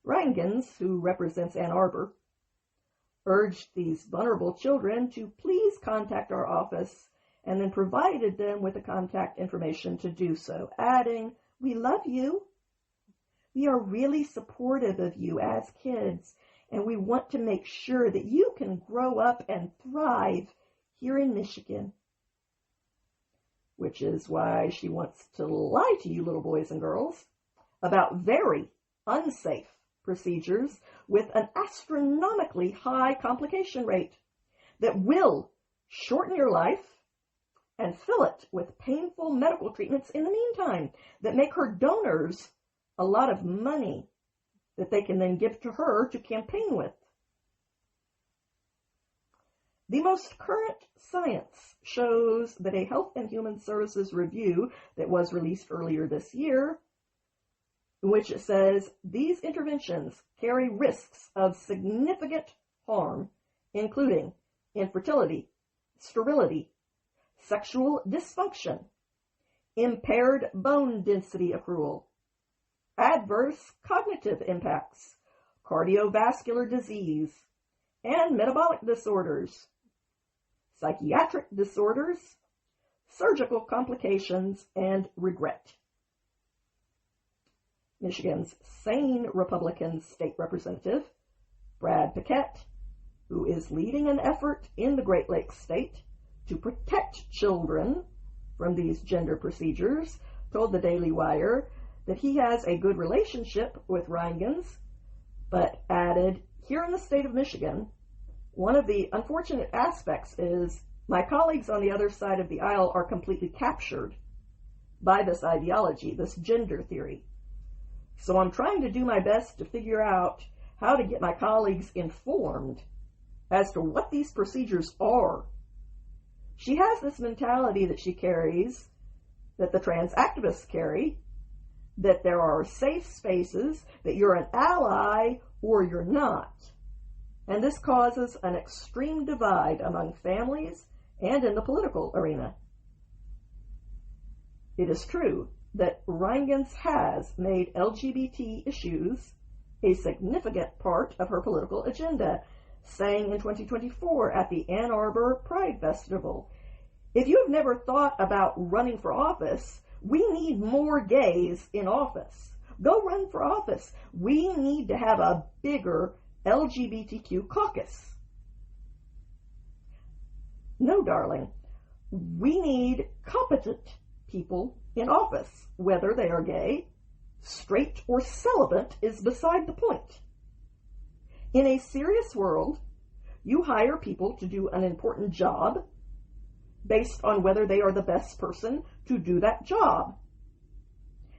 Reingans, who represents Ann Arbor, urged these vulnerable children to please contact our office and then provided them with the contact information to do so, adding, "We love you. We are really supportive of you as kids, and we want to make sure that you can grow up and thrive here in Michigan." Which is why she wants to lie to you little boys and girls about very unsafe procedures with an astronomically high complication rate that will shorten your life and fill it with painful medical treatments in the meantime that make her donors a lot of money that they can then give to her to campaign with. The most current science shows that a Health and Human Services review that was released earlier this year, in which it says these interventions carry risks of significant harm, including infertility, sterility, sexual dysfunction, impaired bone density accrual, adverse cognitive impacts, cardiovascular disease, and metabolic disorders, psychiatric disorders, surgical complications, and regret. Michigan's sane Republican state representative, Brad Paquette, who is leading an effort in the Great Lakes state to protect children from these gender procedures, told the Daily Wire that he has a good relationship with Reingans, but added, "Here in the state of Michigan, one of the unfortunate aspects is my colleagues on the other side of the aisle are completely captured by this ideology, this gender theory. So I'm trying to do my best to figure out how to get my colleagues informed as to what these procedures are, She has this mentality that she carries, that the trans activists carry, that there are safe spaces, that you're an ally or you're not. And this causes an extreme divide among families and in the political arena. It is true that Reingens has made LGBT issues a significant part of her political agenda, saying in 2024 at the Ann Arbor Pride Festival, "If you have never thought about running for office, we need more gays in office. Go run for office. We need to have a bigger LGBTQ caucus." No, darling. We need competent people in office. Whether they are gay, straight, or celibate is beside the point. In a serious world, you hire people to do an important job based on whether they are the best person to do that job.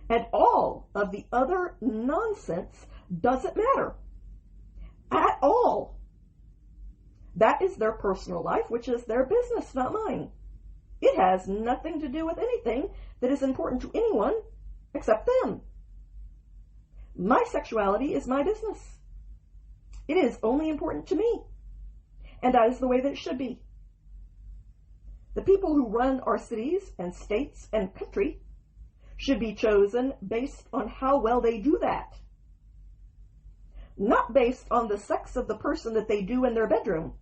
And all of the other nonsense doesn't matter at all. That is their personal life, which is their business, not mine. It has nothing to do with anything that is important to anyone except them. My sexuality is my business. It is only important to me. And that is the way that it should be. The people who run our cities and states and country should be chosen based on how well they do that. Not based on the sex of the person that they do in their bedroom.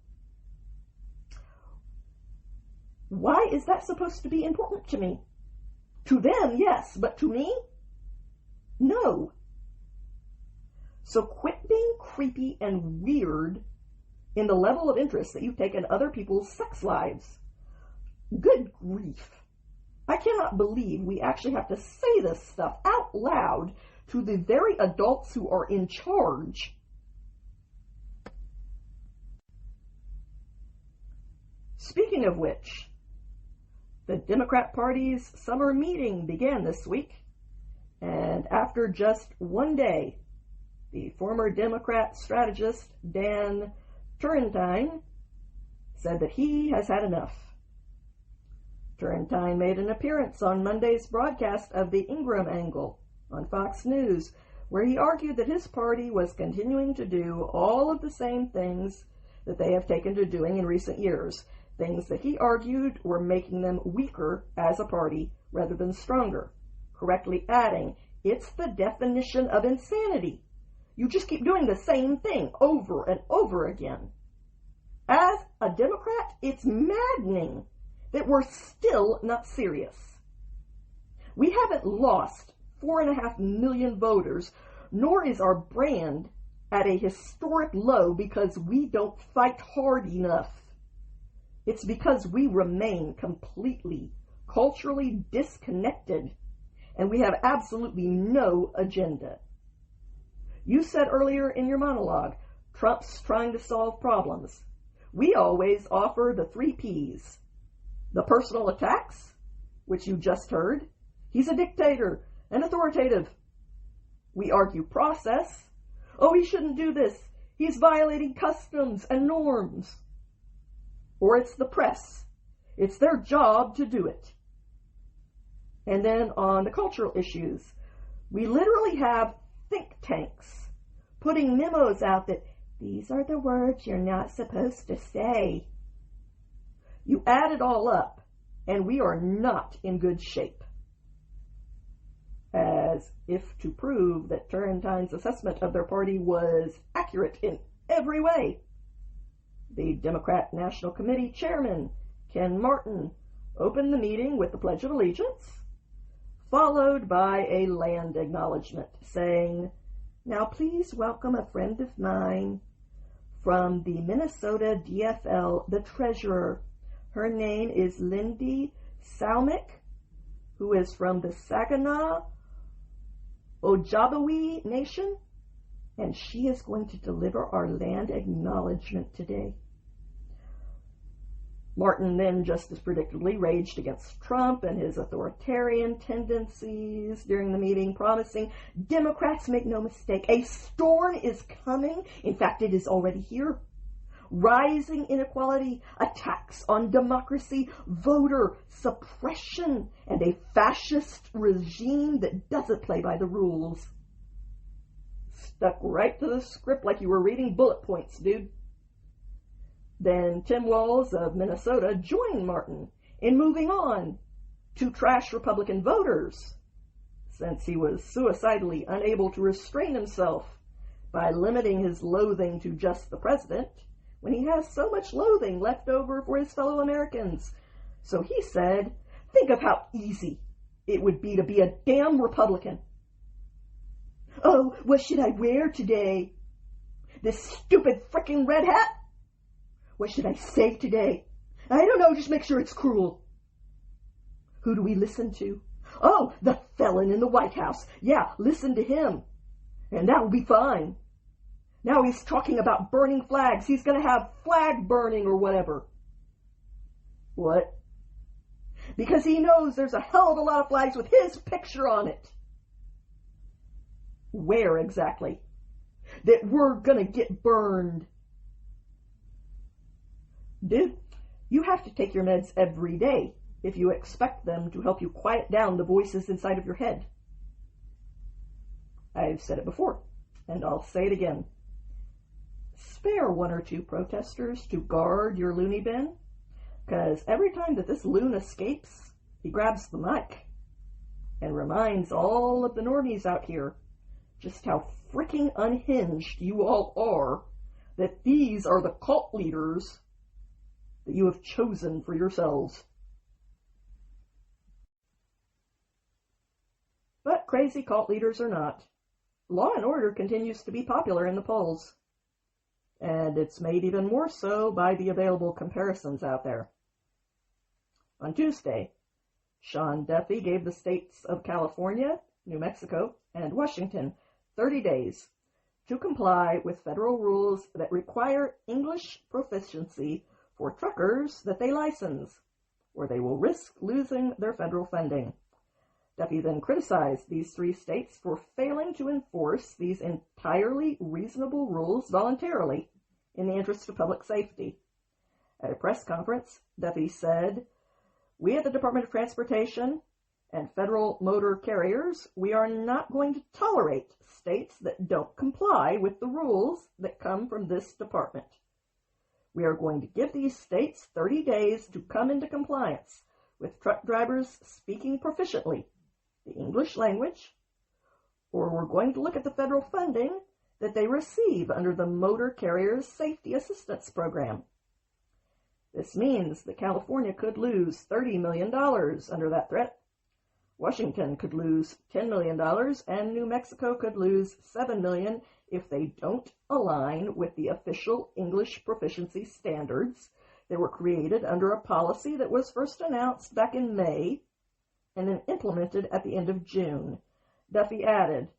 Why is that supposed to be important to me? To them, yes, but to me? No. So quit being creepy and weird in the level of interest that you take in other people's sex lives. Good grief. I cannot believe we actually have to say this stuff out loud to the very adults who are in charge. Speaking of which, the Democrat Party's summer meeting began this week, and after just one day, the former Democrat strategist Dan Turrentine said that he has had enough. Turrentine made an appearance on Monday's broadcast of the Ingram Angle on Fox News, where he argued that his party was continuing to do all of the same things that they have taken to doing in recent years, things that he argued were making them weaker as a party rather than stronger, correctly adding, "It's the definition of insanity. You just keep doing the same thing over and over again." As a Democrat, it's maddening that we're still not serious. We haven't lost 4.5 million voters, nor is our brand at a historic low because we don't fight hard enough. It's because we remain completely culturally disconnected, and we have absolutely no agenda. You said earlier in your monologue, Trump's trying to solve problems. We always offer the 3 Ps. The personal attacks, which you just heard. He's a dictator and authoritative. We argue process. Oh, he shouldn't do this. He's violating customs and norms. Or it's the press. It's their job to do it. And then on the cultural issues, we literally have think tanks putting memos out that these are the words you're not supposed to say. You add it all up, and we are not in good shape. As if to prove that Turrentine's assessment of their party was accurate in every way, the Democrat National Committee Chairman, Ken Martin, opened the meeting with the Pledge of Allegiance, followed by a land acknowledgement, saying, "Now please welcome a friend of mine from the Minnesota DFL, the treasurer. Her name is Lindy Salmick, who is from the Saginaw Ojibwe Nation, and she is going to deliver our land acknowledgement today." Martin then, just as predictably, raged against Trump and his authoritarian tendencies during the meeting, promising, "Democrats, make no mistake, a storm is coming. In fact, it is already here. rising inequality, attacks on democracy, voter suppression, and a fascist regime that doesn't play by the rules. Stuck right to the script like you were reading bullet points, dude. Then Tim Walz of Minnesota joined Martin in moving on to trash Republican voters, since he was suicidally unable to restrain himself by limiting his loathing to just the president, when he has so much loathing left over for his fellow Americans. So he said, think of how easy it would be to be a damn Republican. Oh, what should I wear today? This stupid frickin' red hat? What should I say today? I don't know, just make sure it's cruel. Who do we listen to? Oh, the felon in the White House. Yeah, listen to him. And that will be fine. Now he's talking about burning flags. He's going to have flag burning or whatever. What? Because he knows there's a hell of a lot of flags with his picture on it. Where exactly? That we're going to get burned. Dude, you have to take your meds every day if you expect them to help you quiet down the voices inside of your head. I've said it before, and I'll say it again. Spare one or two protesters to guard your loony bin, because every time that this loon escapes, he grabs the mic and reminds all of the normies out here just how freaking unhinged you all are, that these are the cult leaders that you have chosen for yourselves. But crazy cult leaders or not, Law and Order continues to be popular in the polls. And it's made even more so by the available comparisons out there. On Tuesday, Sean Duffy gave the states of California, New Mexico, and Washington 30 days to comply with federal rules that require English proficiency for truckers that they license, or they will risk losing their federal funding. Duffy then criticized these three states for failing to enforce these entirely reasonable rules voluntarily in the interest of public safety. At a press conference, Duffy said, "We at the Department of Transportation and federal motor carriers, we are not going to tolerate states that don't comply with the rules that come from this department. We are going to give these states 30 days to come into compliance with truck drivers speaking proficiently the English language, or we're going to look at the federal funding that they receive under the Motor Carriers Safety Assistance Program. This means that California could lose $30 million under that threat. Washington could lose $10 million, and New Mexico could lose $7 million if they don't align with the official English proficiency standards that were created under a policy that was first announced back in May and then implemented at the end of June." Duffy added,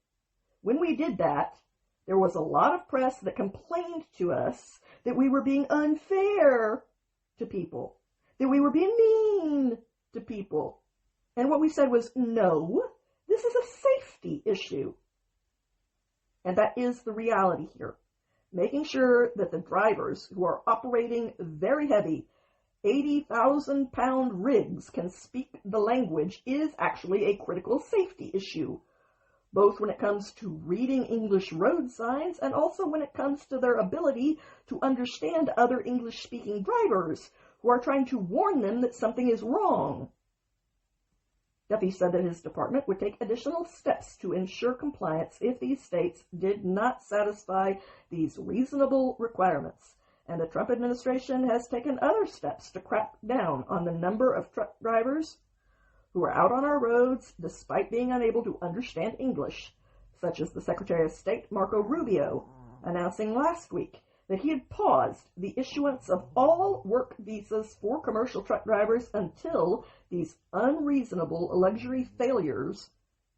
"When we did that, there was a lot of press that complained to us that we were being unfair to people, that we were being mean to people. And what we said was, no, this is a safety issue." And that is the reality here. Making sure that the drivers who are operating very heavy 80,000-pound rigs can speak the language is actually a critical safety issue, both when it comes to reading English road signs and also when it comes to their ability to understand other English-speaking drivers who are trying to warn them that something is wrong. Duffy said that his department would take additional steps to ensure compliance if these states did not satisfy these reasonable requirements, and the Trump administration has taken other steps to crack down on the number of truck drivers who are out on our roads despite being unable to understand English, such as the Secretary of State Marco Rubio announcing last week that he had paused the issuance of all work visas for commercial truck drivers until these unreasonable luxury failures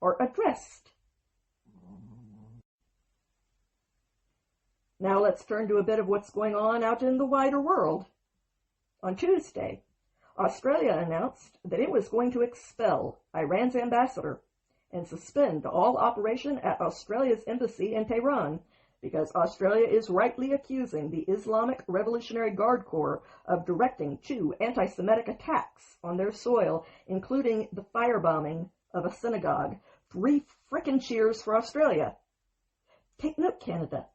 are addressed. Now let's turn to a bit of what's going on out in the wider world. On Tuesday, Australia announced that it was going to expel Iran's ambassador and suspend all operation at Australia's embassy in Tehran because Australia is rightly accusing the Islamic Revolutionary Guard Corps of directing 2 anti-Semitic attacks on their soil, including the firebombing of a synagogue. 3 frickin' cheers for Australia. Take note, Canada.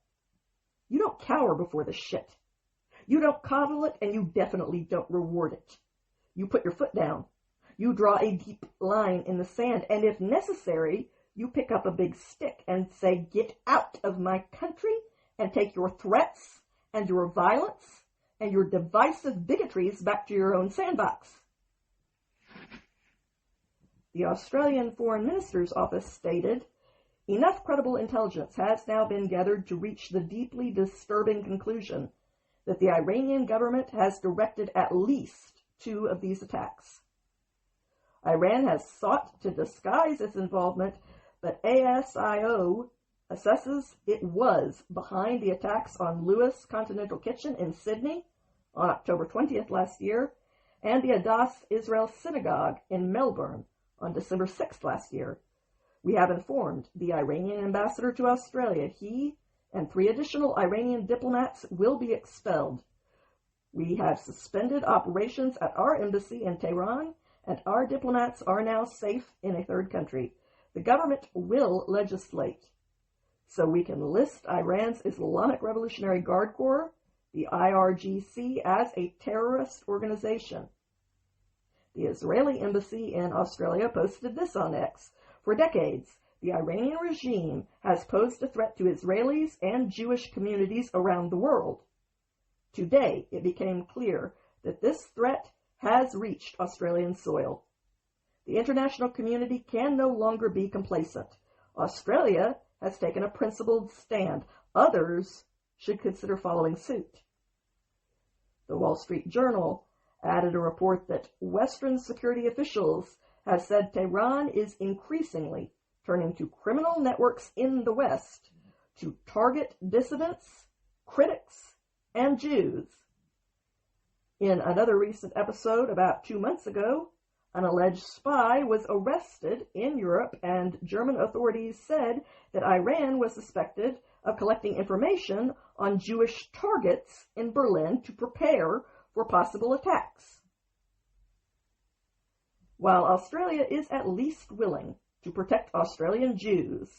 You don't cower before the shit. You don't coddle it, and you definitely don't reward it. You put your foot down. You draw a deep line in the sand, and if necessary, you pick up a big stick and say, get out of my country, and take your threats and your violence and your divisive bigotries back to your own sandbox. The Australian Foreign Minister's Office stated, enough credible intelligence has now been gathered to reach the deeply disturbing conclusion that the Iranian government has directed at least 2 of these attacks. Iran has sought to disguise its involvement, but ASIO assesses it was behind the attacks on Lewis Continental Kitchen in Sydney on October 20th last year, and the Adas Israel Synagogue in Melbourne on December 6th last year. We have informed the Iranian ambassador to Australia. He and 3 additional Iranian diplomats will be expelled. We have suspended operations at our embassy in Tehran, and our diplomats are now safe in a 3rd country. The government will legislate so we can list Iran's Islamic Revolutionary Guard Corps, the IRGC, as a terrorist organization. The Israeli embassy in Australia posted this on X. For decades, the Iranian regime has posed a threat to Israelis and Jewish communities around the world. Today, it became clear that this threat has reached Australian soil. The international community can no longer be complacent. Australia has taken a principled stand. Others should consider following suit. The Wall Street Journal added a report that Western security officials have said Tehran is increasingly turning to criminal networks in the West to target dissidents, critics, and Jews. In another recent episode about 2 months ago, an alleged spy was arrested in Europe, and German authorities said that Iran was suspected of collecting information on Jewish targets in Berlin to prepare for possible attacks. While Australia is at least willing to protect Australian Jews,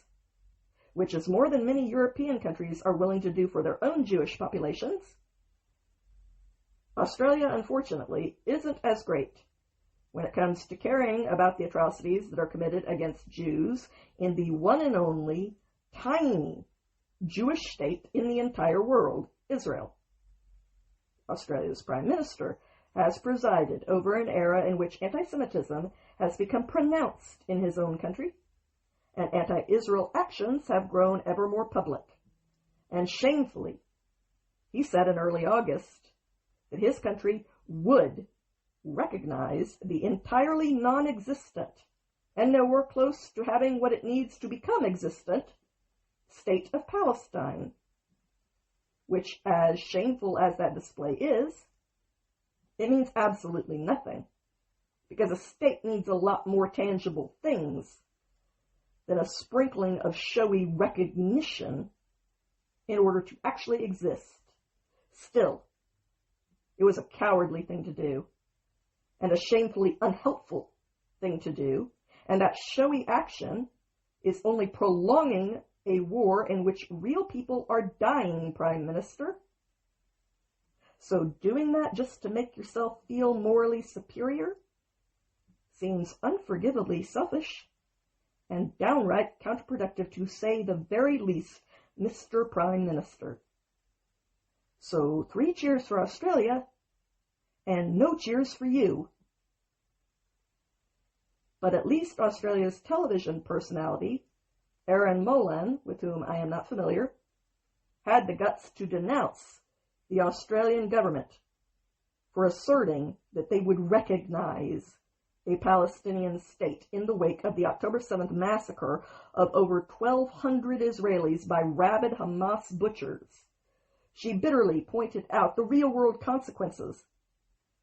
which is more than many European countries are willing to do for their own Jewish populations, Australia, unfortunately, isn't as great when it comes to caring about the atrocities that are committed against Jews in the one and only tiny Jewish state in the entire world, Israel. Australia's Prime Minister has presided over an era in which anti-Semitism has become pronounced in his own country, and anti-Israel actions have grown ever more public. And shamefully, he said in early August that his country would recognize the entirely non-existent, and nowhere close to having what it needs to become existent, state of Palestine, which, as shameful as that display is, it means absolutely nothing, because a state needs a lot more tangible things than a sprinkling of showy recognition in order to actually exist. Still, it was a cowardly thing to do, and a shamefully unhelpful thing to do, and that showy action is only prolonging a war in which real people are dying, Prime Minister. So doing that just to make yourself feel morally superior seems unforgivably selfish and downright counterproductive, to say the very least, Mr. Prime Minister. So 3 cheers for Australia, and no cheers for you. But at least Australia's television personality, Aaron Molan, with whom I am not familiar, had the guts to denounce the Australian government for asserting that they would recognize a Palestinian state in the wake of the October 7th massacre of over 1,200 Israelis by rabid Hamas butchers. She bitterly pointed out the real-world consequences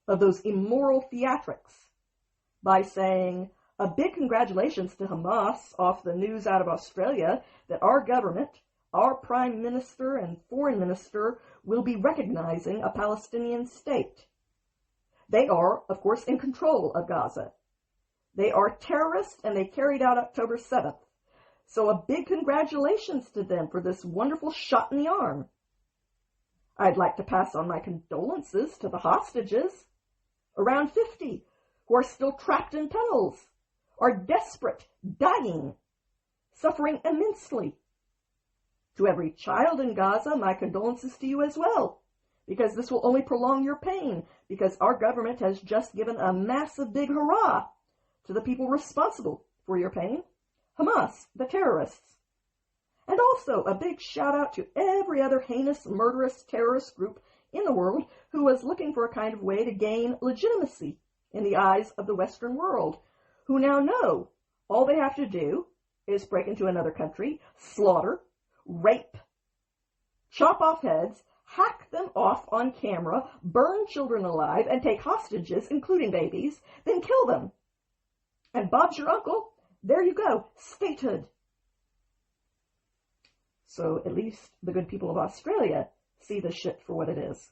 of those immoral theatrics by saying, a big congratulations to Hamas off the news out of Australia that our government, our Prime Minister and Foreign Minister will be recognizing a Palestinian state. They are, of course, in control of Gaza. They are terrorists, and they carried out October 7th. So a big congratulations to them for this wonderful shot in the arm. I'd like to pass on my condolences to the hostages, around 50, who are still trapped in tunnels, are desperate, dying, suffering immensely. To every child in Gaza, my condolences to you as well, because this will only prolong your pain, because our government has just given a massive big hurrah to the people responsible for your pain, Hamas, the terrorists. And also a big shout out to every other heinous, murderous terrorist group in the world who was looking for a kind of way to gain legitimacy in the eyes of the Western world, who now know all they have to do is break into another country, slaughter, rape, chop off heads, hack them off on camera, burn children alive, and take hostages, including babies, then kill them. And Bob's your uncle. There you go. Statehood. So at least the good people of Australia see the shit for what it is.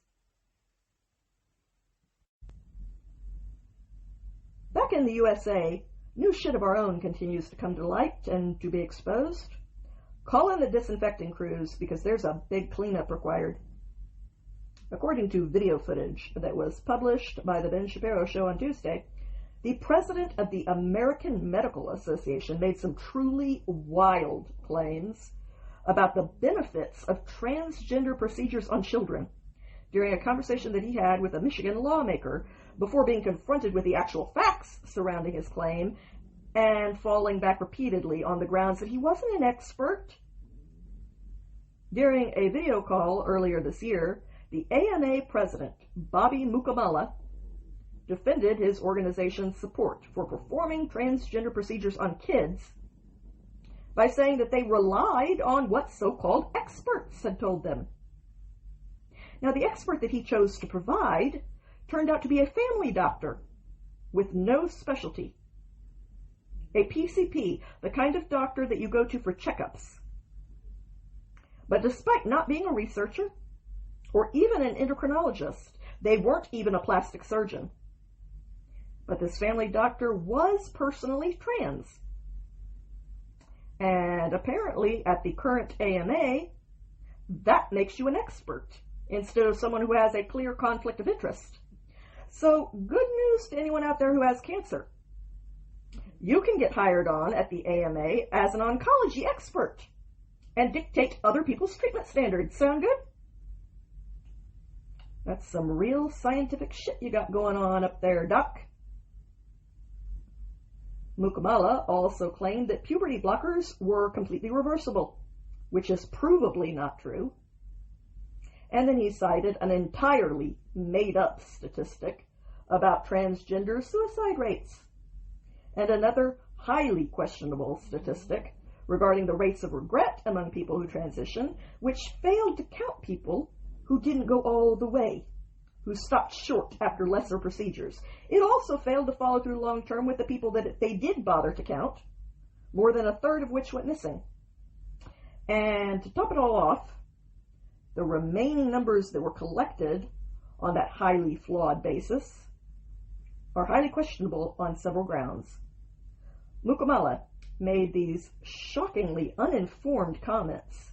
Back in the USA, new shit of our own continues to come to light and to be exposed. Call in the disinfecting crews because there's a big cleanup required. According to video footage that was published by the Ben Shapiro Show on Tuesday, the president of the American Medical Association made some truly wild claims about the benefits of transgender procedures on children during a conversation that he had with a Michigan lawmaker before being confronted with the actual facts surrounding his claim and falling back repeatedly on the grounds that he wasn't an expert. During a video call earlier this year, the AMA president, Bobby Mukamala, defended his organization's support for performing transgender procedures on kids by saying that they relied on what so-called experts had told them. Now, the expert that he chose to provide turned out to be a family doctor with no specialty. A PCP, the kind of doctor that you go to for checkups. But despite not being a researcher or even an endocrinologist, they weren't even a plastic surgeon. But this family doctor was personally trans. And apparently, at the current AMA, that makes you an expert instead of someone who has a clear conflict of interest. So, good news to anyone out there who has cancer. You can get hired on at the AMA as an oncology expert and dictate other people's treatment standards. Sound good? That's some real scientific shit you got going on up there, Doc. Mukamala also claimed that puberty blockers were completely reversible, which is provably not true. And then he cited an entirely made-up statistic about transgender suicide rates, and another highly questionable statistic regarding the rates of regret among people who transition, which failed to count people who didn't go all the way, who stopped short after lesser procedures. It also failed to follow through long-term with the people that they did bother to count, more than a third of which went missing. And to top it all off, the remaining numbers that were collected on that highly flawed basis are highly questionable on several grounds. Mukamala made these shockingly uninformed comments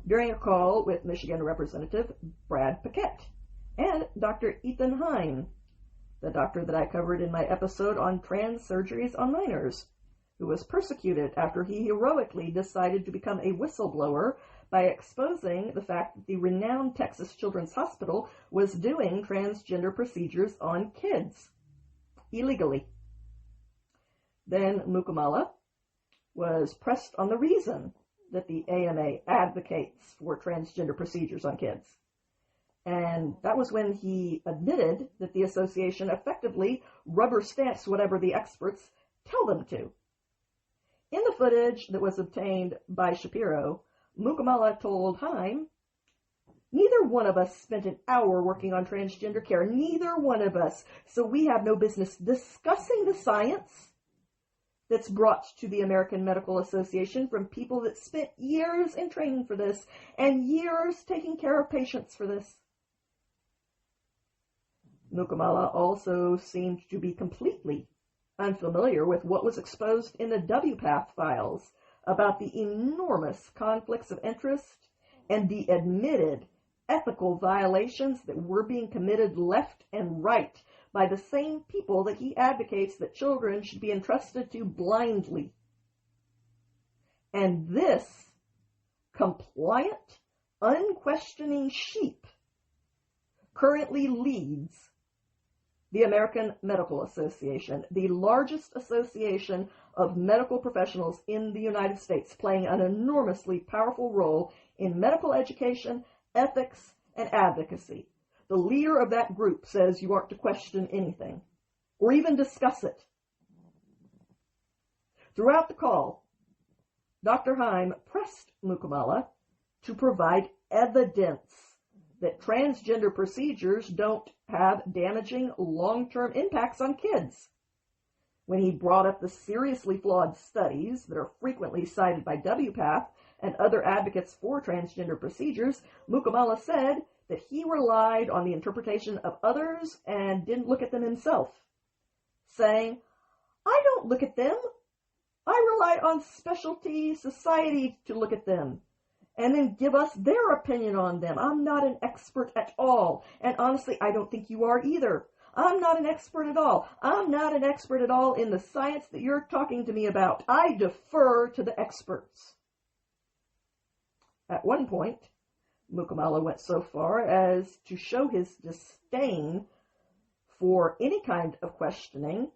during a call with Michigan Representative Brad Paquette and Dr. Ethan Hine, the doctor that I covered in my episode on trans surgeries on minors, who was persecuted after he heroically decided to become a whistleblower by exposing the fact that the renowned Texas Children's Hospital was doing transgender procedures on kids illegally. Then Mukamala was pressed on the reason that the AMA advocates for transgender procedures on kids. And that was when he admitted that the association effectively rubber stamps whatever the experts tell them to. In the footage that was obtained by Shapiro, Mukamala told Hine, "Neither one of us spent an hour working on transgender care. Neither one of us. So we have no business discussing the science. that's brought to the American Medical Association from people that spent years in training for this and years taking care of patients for this. Mukamala also seemed to be completely unfamiliar with what was exposed in the WPATH files about the enormous conflicts of interest and the admitted ethical violations that were being committed left and right by the same people that he advocates that children should be entrusted to blindly. And this compliant, unquestioning sheep currently leads the American Medical Association, the largest association of medical professionals in the United States, playing an enormously powerful role in medical education, ethics, and advocacy. The leader of that group says you aren't to question anything, or even discuss it. Throughout the call, Dr. Heim pressed Mukamala to provide evidence that transgender procedures don't have damaging long-term impacts on kids. When he brought up the seriously flawed studies that are frequently cited by WPATH and other advocates for transgender procedures, Mukamala said that he relied on the interpretation of others and didn't look at them himself, saying, "I don't look at them. I rely on specialty society to look at them and then give us their opinion on them. I'm not an expert at all. And honestly, I don't think you are either. I'm not an expert at all. I'm not an expert at all in the science that you're talking to me about. I defer to the experts." At one point, Mukamala went so far as to show his disdain for any kind of questioning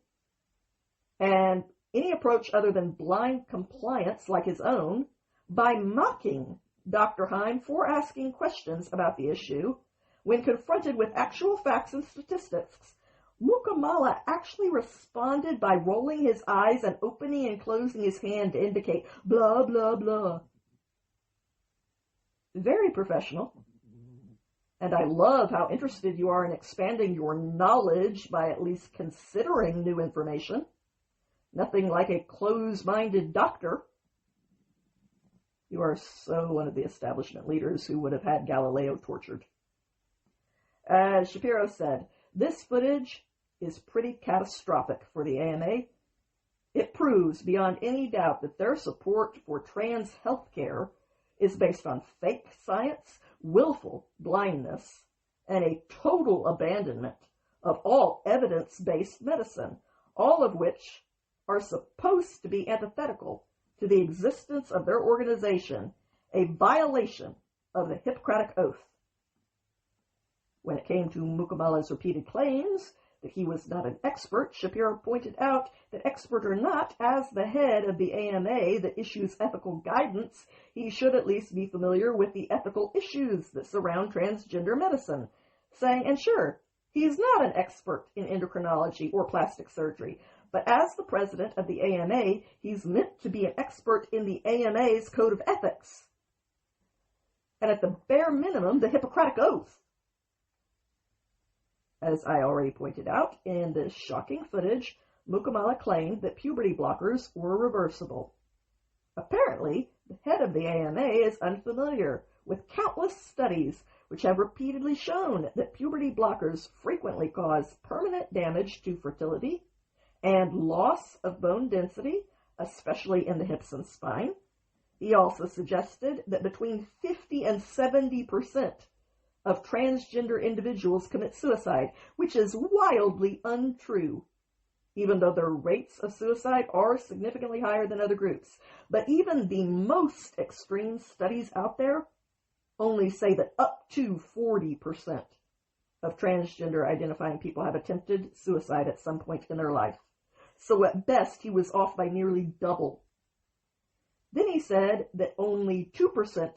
and any approach other than blind compliance like his own by mocking Dr. Heim for asking questions about the issue. When confronted with actual facts and statistics, Mukamala actually responded by rolling his eyes and opening and closing his hand to indicate blah, blah, blah. Very professional. And I love how interested you are in expanding your knowledge by at least considering new information. Nothing like a close-minded doctor. You are so one of the establishment leaders who would have had Galileo tortured. As Shapiro said, this footage is pretty catastrophic for the AMA. It proves beyond any doubt that their support for trans healthcare is based on fake science, willful blindness, and a total abandonment of all evidence-based medicine, all of which are supposed to be antithetical to the existence of their organization, a violation of the Hippocratic Oath. When it came to Mukamala's repeated claims that he was not an expert, Shapiro pointed out that expert or not, as the head of the AMA that issues ethical guidance, he should at least be familiar with the ethical issues that surround transgender medicine, saying, and sure, he's not an expert in endocrinology or plastic surgery, but as the president of the AMA, he's meant to be an expert in the AMA's code of ethics. And at the bare minimum, the Hippocratic Oath. As I already pointed out, in this shocking footage, Mukamala claimed that puberty blockers were reversible. Apparently, the head of the AMA is unfamiliar with countless studies which have repeatedly shown that puberty blockers frequently cause permanent damage to fertility and loss of bone density, especially in the hips and spine. He also suggested that between 50 and 70% of transgender individuals commit suicide, which is wildly untrue, even though their rates of suicide are significantly higher than other groups. But even the most extreme studies out there only say that up to 40% of transgender identifying people have attempted suicide at some point in their life. So at best, he was off by nearly double. Then he said that only 2%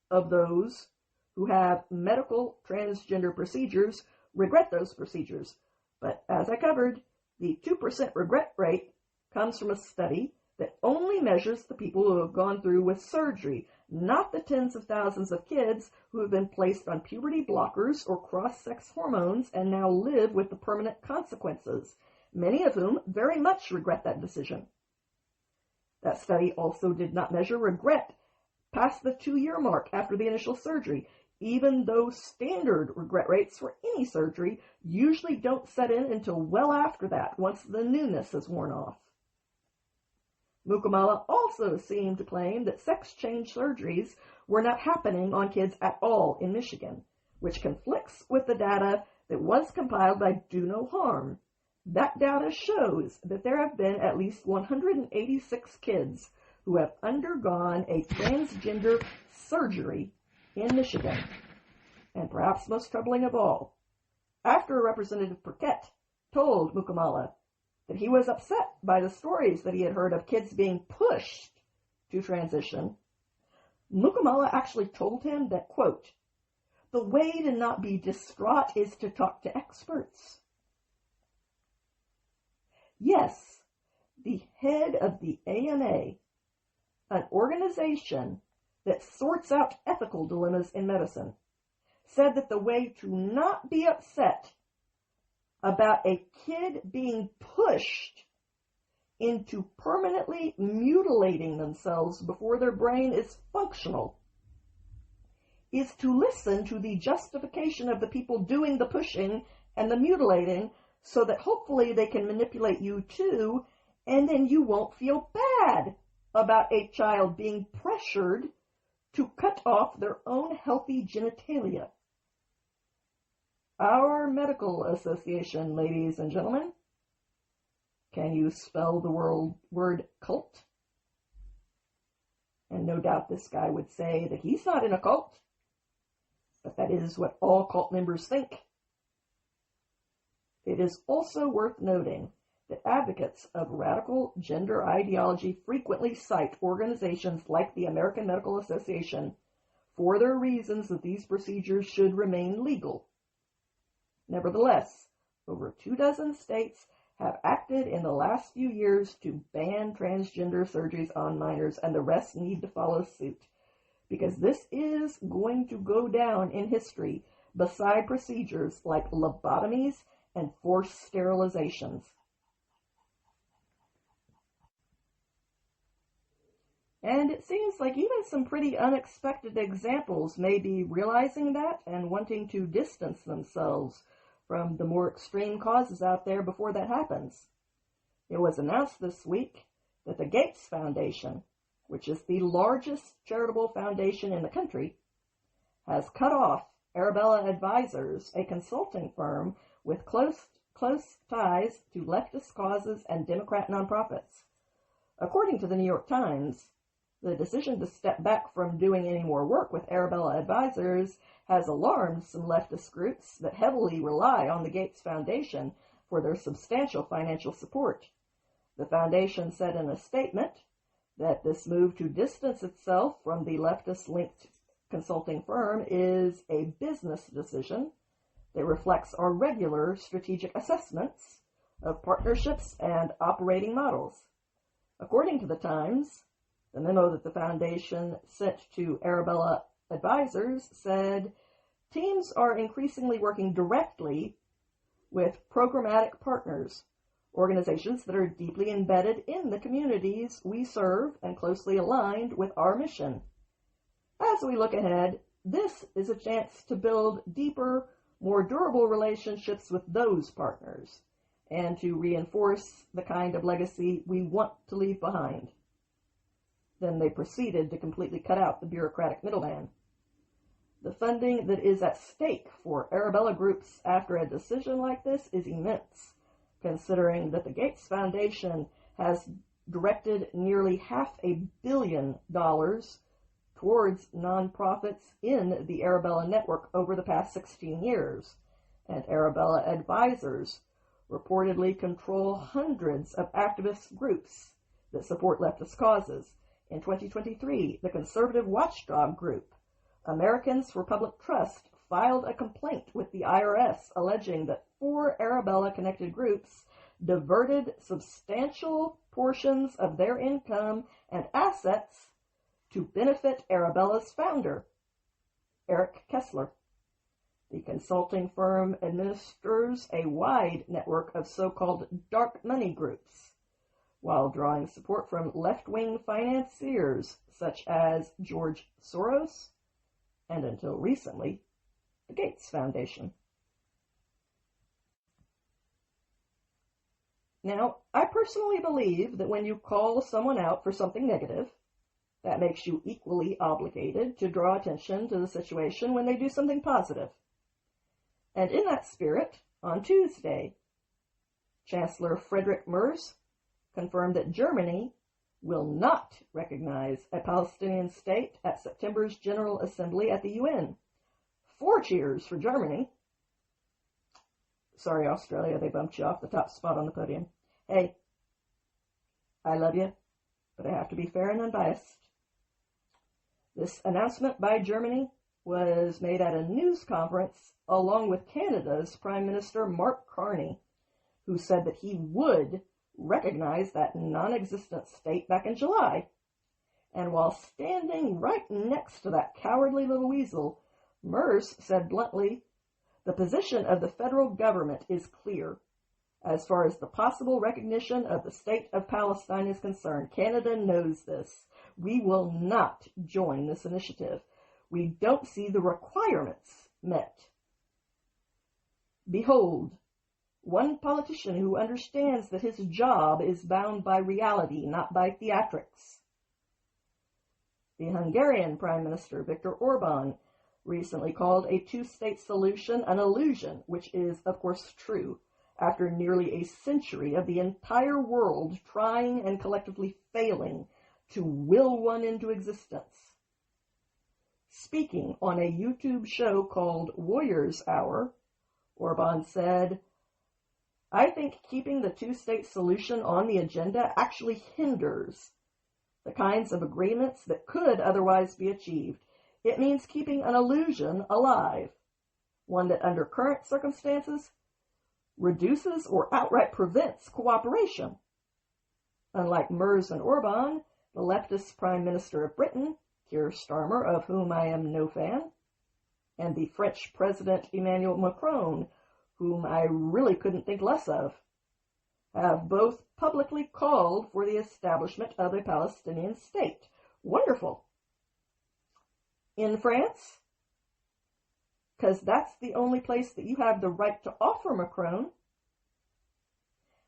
of those who have medical transgender procedures regret those procedures. But as I covered, the 2% regret rate comes from a study that only measures the people who have gone through with surgery, not the tens of thousands of kids who have been placed on puberty blockers or cross-sex hormones and now live with the permanent consequences, many of whom very much regret that decision. That study also did not measure regret past the 2-year mark after the initial surgery, even though standard regret rates for any surgery usually don't set in until well after that, once the newness has worn off. Mukamala also seemed to claim that sex change surgeries were not happening on kids at all in Michigan, which conflicts with the data that was compiled by Do No Harm. That data shows that there have been at least 186 kids who have undergone a transgender surgery in Michigan. And perhaps most troubling of all, after Representative Burkett told Mukamala that he was upset by the stories that he had heard of kids being pushed to transition, Mukamala actually told him that, quote, "The way to not be distraught is to talk to experts." Yes, the head of the AMA, an organization that sorts out ethical dilemmas in medicine, said that the way to not be upset about a kid being pushed into permanently mutilating themselves before their brain is functional is to listen to the justification of the people doing the pushing and the mutilating so that hopefully they can manipulate you too, and then you won't feel bad about a child being pressured to cut off their own healthy genitalia. Our medical association, ladies and gentlemen. Can you spell the word cult? And no doubt this guy would say that he's not in a cult, but that is what all cult members think. It is also worth noting that advocates of radical gender ideology frequently cite organizations like the American Medical Association for their reasons that these procedures should remain legal. Nevertheless, over 24 states have acted in the last few years to ban transgender surgeries on minors, and the rest need to follow suit, because this is going to go down in history beside procedures like lobotomies and forced sterilizations. And it seems like even some pretty unexpected examples may be realizing that and wanting to distance themselves from the more extreme causes out there before that happens. It was announced this week that the Gates Foundation, which is the largest charitable foundation in the country, has cut off Arabella Advisors, a consulting firm with close ties to leftist causes and Democrat nonprofits. According to the New York Times, the decision to step back from doing any more work with Arabella Advisors has alarmed some leftist groups that heavily rely on the Gates Foundation for their substantial financial support. The foundation said in a statement that this move to distance itself from the leftist-linked consulting firm is a business decision that reflects our regular strategic assessments of partnerships and operating models. According to the Times, the memo that the foundation sent to Arabella Advisors said, teams are increasingly working directly with programmatic partners, organizations that are deeply embedded in the communities we serve and closely aligned with our mission. As we look ahead, this is a chance to build deeper, more durable relationships with those partners and to reinforce the kind of legacy we want to leave behind. Then they proceeded to completely cut out the bureaucratic middleman. The funding that is at stake for Arabella groups after a decision like this is immense, considering that the Gates Foundation has directed nearly $500 million towards nonprofits in the Arabella network over the past 16 years, and Arabella Advisors reportedly control hundreds of activist groups that support leftist causes. In 2023, the conservative watchdog group, Americans for Public Trust, filed a complaint with the IRS alleging that 4 Arabella-connected groups diverted substantial portions of their income and assets to benefit Arabella's founder, Eric Kessler. The consulting firm administers a wide network of so-called dark money groups, while drawing support from left-wing financiers such as George Soros and, until recently, the Gates Foundation. Now, I personally believe that when you call someone out for something negative, that makes you equally obligated to draw attention to the situation when they do something positive. And in that spirit, on Tuesday, Chancellor Friedrich Merz confirmed that Germany will not recognize a Palestinian state at September's General Assembly at the UN. 4 cheers for Germany. Sorry, Australia, they bumped you off the top spot on the podium. Hey, I love you, but I have to be fair and unbiased. This announcement by Germany was made at a news conference along with Canada's Prime Minister Mark Carney, who said that he would recognize that non-existent state back in July. And while standing right next to that cowardly little weasel, Merz said bluntly, "The position of the federal government is clear. As far as the possible recognition of the state of Palestine is concerned, Canada knows this. We will not join this initiative. We don't see the requirements met." Behold, one politician who understands that his job is bound by reality, not by theatrics. The Hungarian Prime Minister, Viktor Orban, recently called a two-state solution an illusion, which is, of course, true, after nearly a century of the entire world trying and collectively failing to will one into existence. Speaking on a YouTube show called Warriors Hour, Orban said, "I think keeping the two-state solution on the agenda actually hinders the kinds of agreements that could otherwise be achieved. It means keeping an illusion alive, one that under current circumstances reduces or outright prevents cooperation." Unlike Merz and Orban, the leftist Prime Minister of Britain, Keir Starmer, of whom I am no fan, and the French President Emmanuel Macron, whom I really couldn't think less of, have both publicly called for the establishment of a Palestinian state. Wonderful. In France, because that's the only place that you have the right to offer, Macron.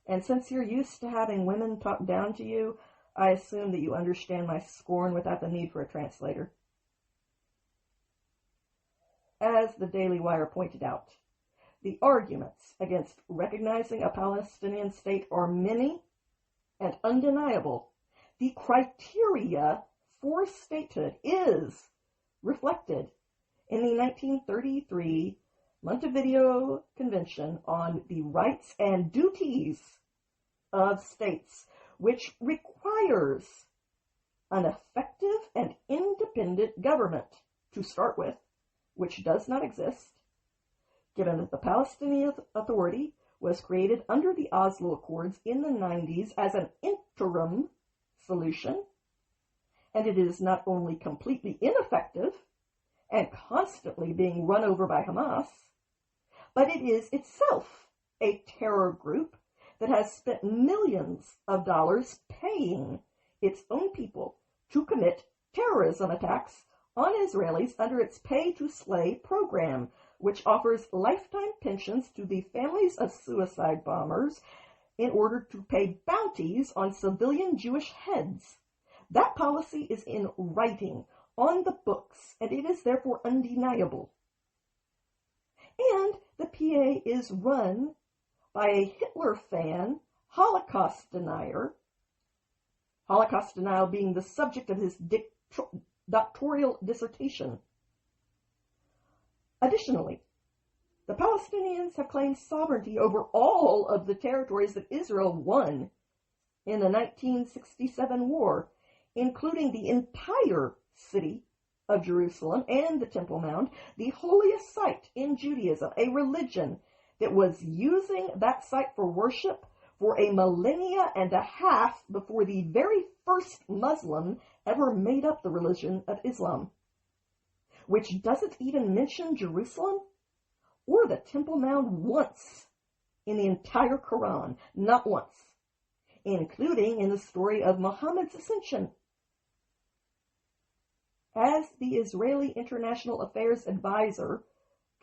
And since you're used to having women talk down to you, I assume that you understand my scorn without the need for a translator. As the Daily Wire pointed out, the arguments against recognizing a Palestinian state are many and undeniable. The criteria for statehood is reflected in the 1933 Montevideo Convention on the Rights and Duties of States, which requires an effective and independent government to start with, which does not exist, given that the Palestinian Authority was created under the Oslo Accords in the 90s as an interim solution, and it is not only completely ineffective and constantly being run over by Hamas, but it is itself a terror group that has spent millions of dollars paying its own people to commit terrorism attacks on Israelis under its pay-to-slay program, which offers lifetime pensions to the families of suicide bombers in order to pay bounties on civilian Jewish heads. That policy is in writing, on the books, and it is therefore undeniable. And the PA is run by a Hitler fan, Holocaust denier, Holocaust denial being the subject of his doctoral dissertation. Additionally, the Palestinians have claimed sovereignty over all of the territories that Israel won in the 1967 war, including the entire city of Jerusalem and the Temple Mount, the holiest site in Judaism, a religion that was using that site for worship for a millennia and a half before the very first Muslim ever made up the religion of Islam, which doesn't even mention Jerusalem or the Temple Mount once in the entire Quran, not once. including in the story of Muhammad's ascension. As the Israeli International Affairs Advisor,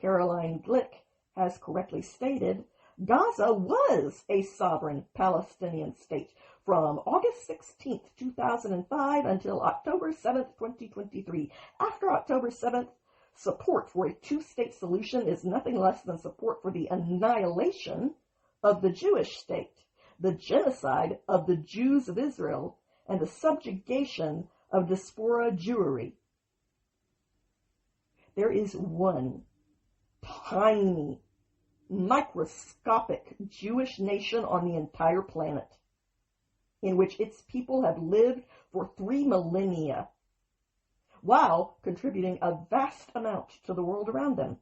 Caroline Glick, has correctly stated, Gaza was a sovereign Palestinian state from August 16, 2005 until October 7, 2023. After October 7th, support for a two-state solution is nothing less than support for the annihilation of the Jewish state, the genocide of the Jews of Israel, and the subjugation of diaspora Jewry. There is one tiny, microscopic Jewish nation on the entire planet in which its people have lived for 3 millennia, while contributing a vast amount to the world around them.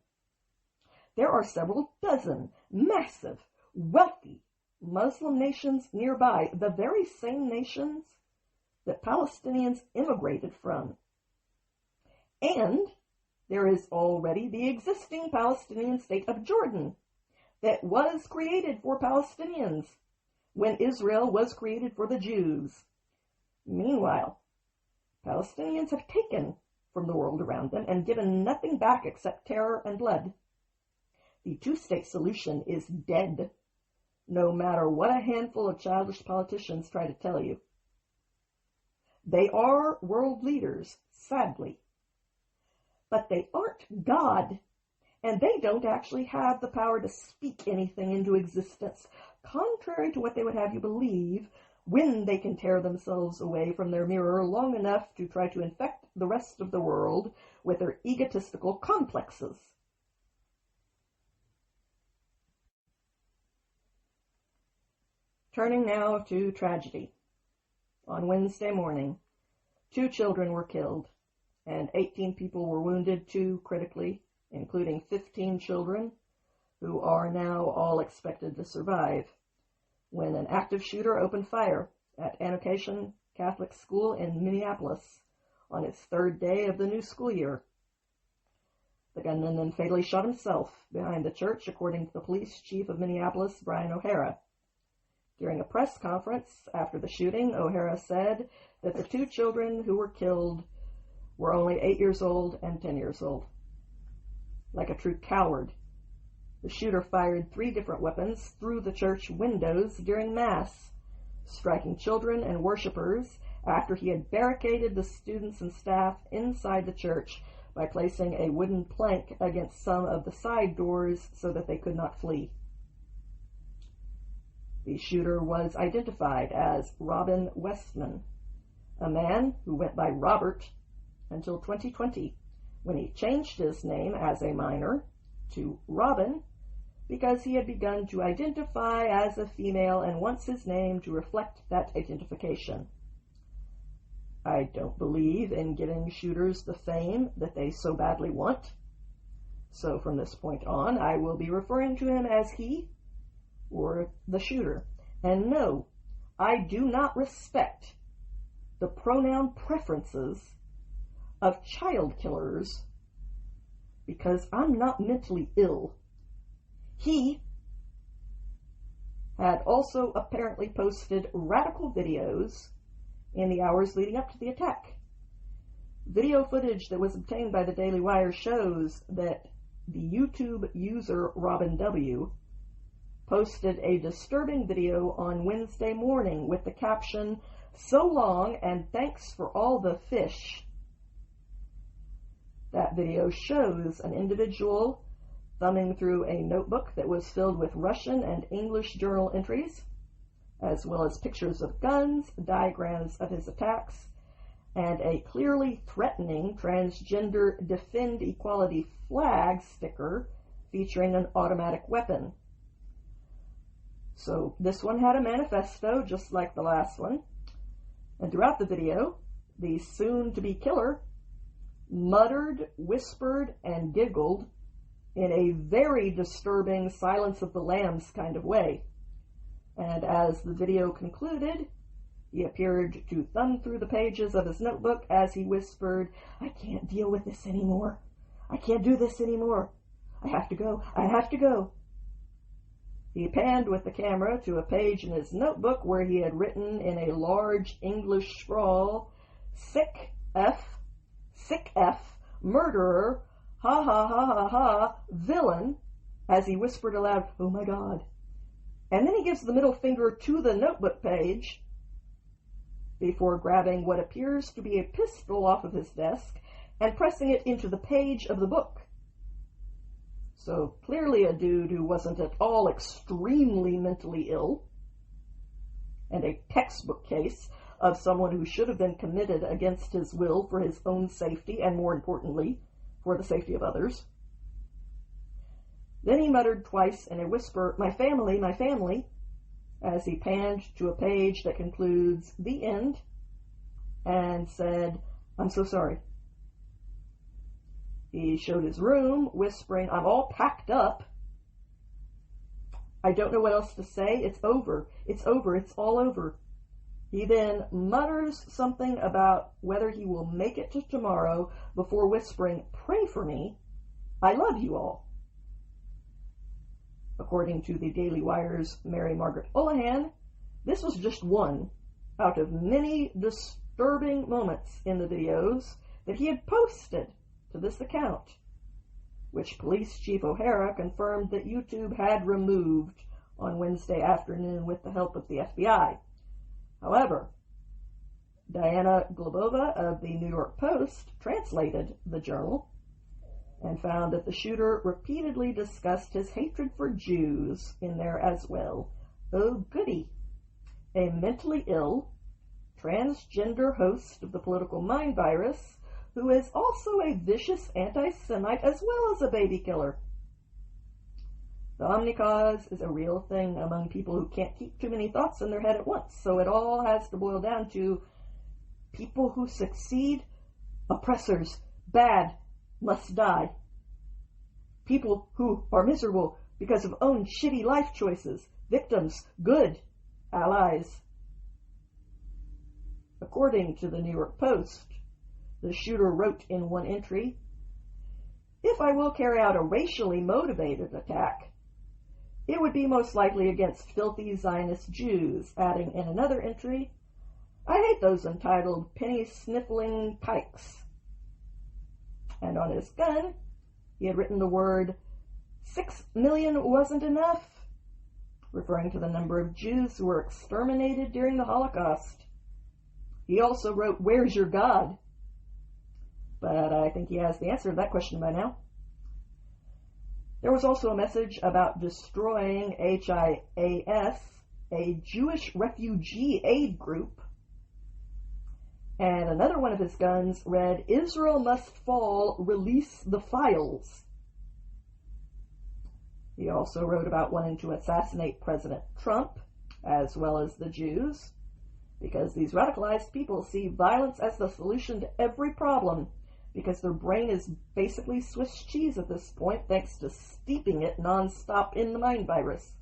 There are several dozen massive, wealthy Muslim nations nearby, the very same nations that Palestinians immigrated from. And there is already the existing Palestinian state of Jordan that was created for Palestinians when Israel was created for the Jews. Meanwhile, Palestinians have taken from the world around them and given nothing back except terror and blood. The two-state solution is dead, no matter what a handful of childish politicians try to tell you. They are world leaders, sadly, but they aren't God, and they don't actually have the power to speak anything into existence, contrary to what they would have you believe, when they can tear themselves away from their mirror long enough to try to infect the rest of the world with their egotistical complexes. Turning now to tragedy. On Wednesday morning, 2 children were killed, and 18 people were wounded, 2 critically, including 15 children, who are now all expected to survive, when an active shooter opened fire at Annotation Catholic School in Minneapolis on its 3rd day of the new school year. The gunman then fatally shot himself behind the church, according to the police chief of Minneapolis, Brian O'Hara. During a press conference after the shooting, O'Hara said that the 2 children who were killed were only 8 years old and 10 years old. Like a true coward, the shooter fired 3 different weapons through the church windows during Mass, striking children and worshipers after he had barricaded the students and staff inside the church by placing a wooden plank against some of the side doors so that they could not flee. The shooter was identified as Robin Westman, a man who went by Robert until 2020, when he changed his name as a minor to Robin because he had begun to identify as a female and wants his name to reflect that identification. I don't believe in giving shooters the fame that they so badly want, so from this point on I will be referring to him as he or the shooter. And no, I do not respect the pronoun preferences of child killers because I'm not mentally ill. He had also apparently posted radical videos in the hours leading up to the attack. Video footage that was obtained by the Daily Wire shows that the YouTube user Robin W. posted a disturbing video on Wednesday morning with the caption, "So long and thanks for all the fish." That video shows an individual thumbing through a notebook that was filled with Russian and English journal entries, as well as pictures of guns, diagrams of his attacks, and a clearly threatening transgender Defend Equality flag sticker featuring an automatic weapon. So this one had a manifesto just like the last one, and throughout the video, the soon-to-be killer muttered, whispered, and giggled in a very disturbing Silence of the Lambs kind of way. And as the video concluded, he appeared to thumb through the pages of his notebook as he whispered, "I can't deal with this anymore. I can't do this anymore. I have to go. I have to go." He panned with the camera to a page in his notebook where he had written in a large English scrawl, sick F, murderer, ha ha ha ha ha, villain, as he whispered aloud, "Oh my God." And then he gives the middle finger to the notebook page before grabbing what appears to be a pistol off of his desk and pressing it into the page of the book. So clearly a dude who wasn't at all extremely mentally ill, and a textbook case of someone who should have been committed against his will for his own safety and, more importantly, for the safety of others. Then he muttered twice in a whisper, my family," as he panned to a page that concludes "the end," and said, "I'm so sorry." He showed his room, whispering, "I'm all packed up. I don't know what else to say. It's over. It's over. It's all over." He then mutters something about whether he will make it to tomorrow before whispering, "Pray for me. I love you all." According to the Daily Wire's Mary Margaret Holohan, this was just one out of many disturbing moments in the videos that he had posted to this account, which Police Chief O'Hara confirmed that YouTube had removed on Wednesday afternoon with the help of the FBI. However, Diana Glebova of the New York Post translated the journal and found that the shooter repeatedly discussed his hatred for Jews in there as well. Oh goody. A mentally ill, transgender host of the political mind virus who is also a vicious anti-Semite as well as a baby killer. The omnicause is a real thing among people who can't keep too many thoughts in their head at once, so it all has to boil down to people who succeed, oppressors, bad, must die. People who are miserable because of own shitty life choices, victims, good, allies. According to the New York Post, the shooter wrote in one entry, "If I will carry out a racially motivated attack, it would be most likely against filthy Zionist Jews," adding in another entry, "I hate those entitled penny-sniffling pikes." And on his gun, he had written the word, 6 million wasn't enough, referring to the number of Jews who were exterminated during the Holocaust. He also wrote, "Where's your God?" But I think he has the answer to that question by now. There was also a message about destroying HIAS, a Jewish refugee aid group. And another one of his guns read, "Israel must fall, release the files." He also wrote about wanting to assassinate President Trump, as well as the Jews, because these radicalized people see violence as the solution to every problem, because their brain is basically Swiss cheese at this point, thanks to steeping it nonstop in the mind virus.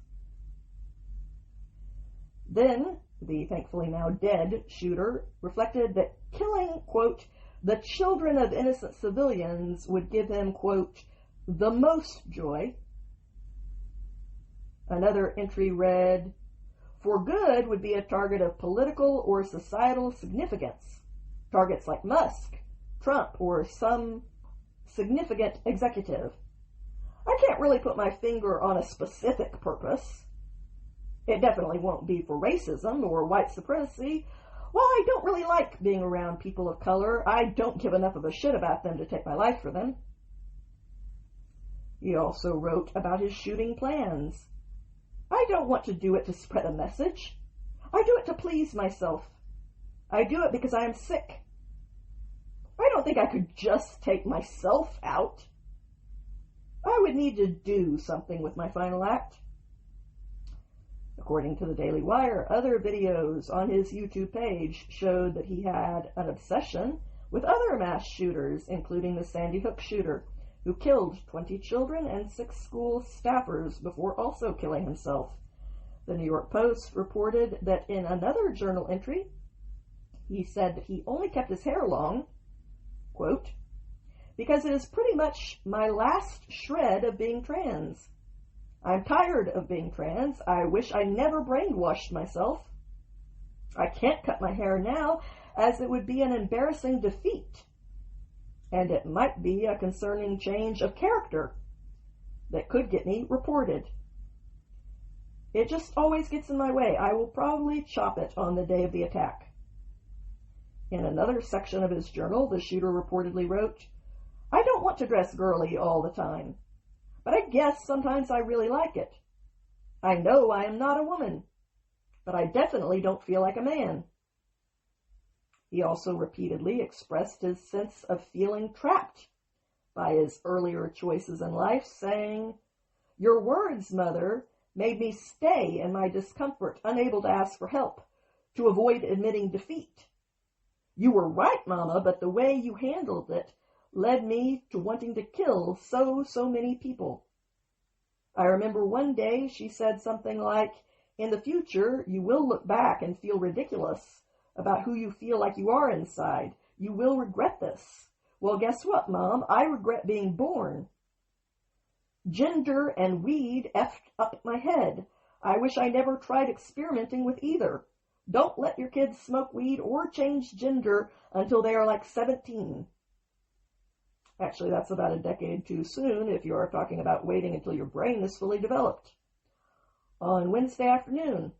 Then, the thankfully now dead shooter reflected that killing, quote, "the children of innocent civilians" would give him, quote, "the most joy." Another entry read, "For good" would be a target of political or societal significance. Targets like Musk, Trump, or some significant executive. I can't really put my finger on a specific purpose. It definitely won't be for racism or white supremacy. While I don't really like being around people of color, I don't give enough of a shit about them to take my life for them. He also wrote about his shooting plans. "I don't want to do it to spread a message. I do it to please myself. I do it because I am sick. I don't think I could just take myself out. I would need to do something with my final act." According to the Daily Wire, other videos on his YouTube page showed that he had an obsession with other mass shooters, including the Sandy Hook shooter, who killed 20 children and 6 school staffers before also killing himself. The New York Post reported that in another journal entry, he said that he only kept his hair long, quote, "because it is pretty much my last shred of being trans. I'm tired of being trans. I wish I never brainwashed myself. I can't cut my hair now, as it would be an embarrassing defeat. And it might be a concerning change of character that could get me reported. It just always gets in my way. I will probably chop it on the day of the attack. In another section of his journal, the shooter reportedly wrote, I don't want to dress girly all the time, but I guess sometimes I really like it. I know I am not a woman, but I definitely don't feel like a man. He also repeatedly expressed his sense of feeling trapped by his earlier choices in life, saying, Your words, Mother, made me stay in my discomfort, unable to ask for help, to avoid admitting defeat. You were right, Mama, but the way you handled it led me to wanting to kill so many people. I remember one day she said something like, In the future, you will look back and feel ridiculous about who you feel like you are inside. You will regret this. Well, guess what, Mom? I regret being born. Gender and weed effed up my head. I wish I never tried experimenting with either. Don't let your kids smoke weed or change gender until they are like 17. Actually, that's about a decade too soon if you are talking about waiting until your brain is fully developed. On Wednesday afternoon,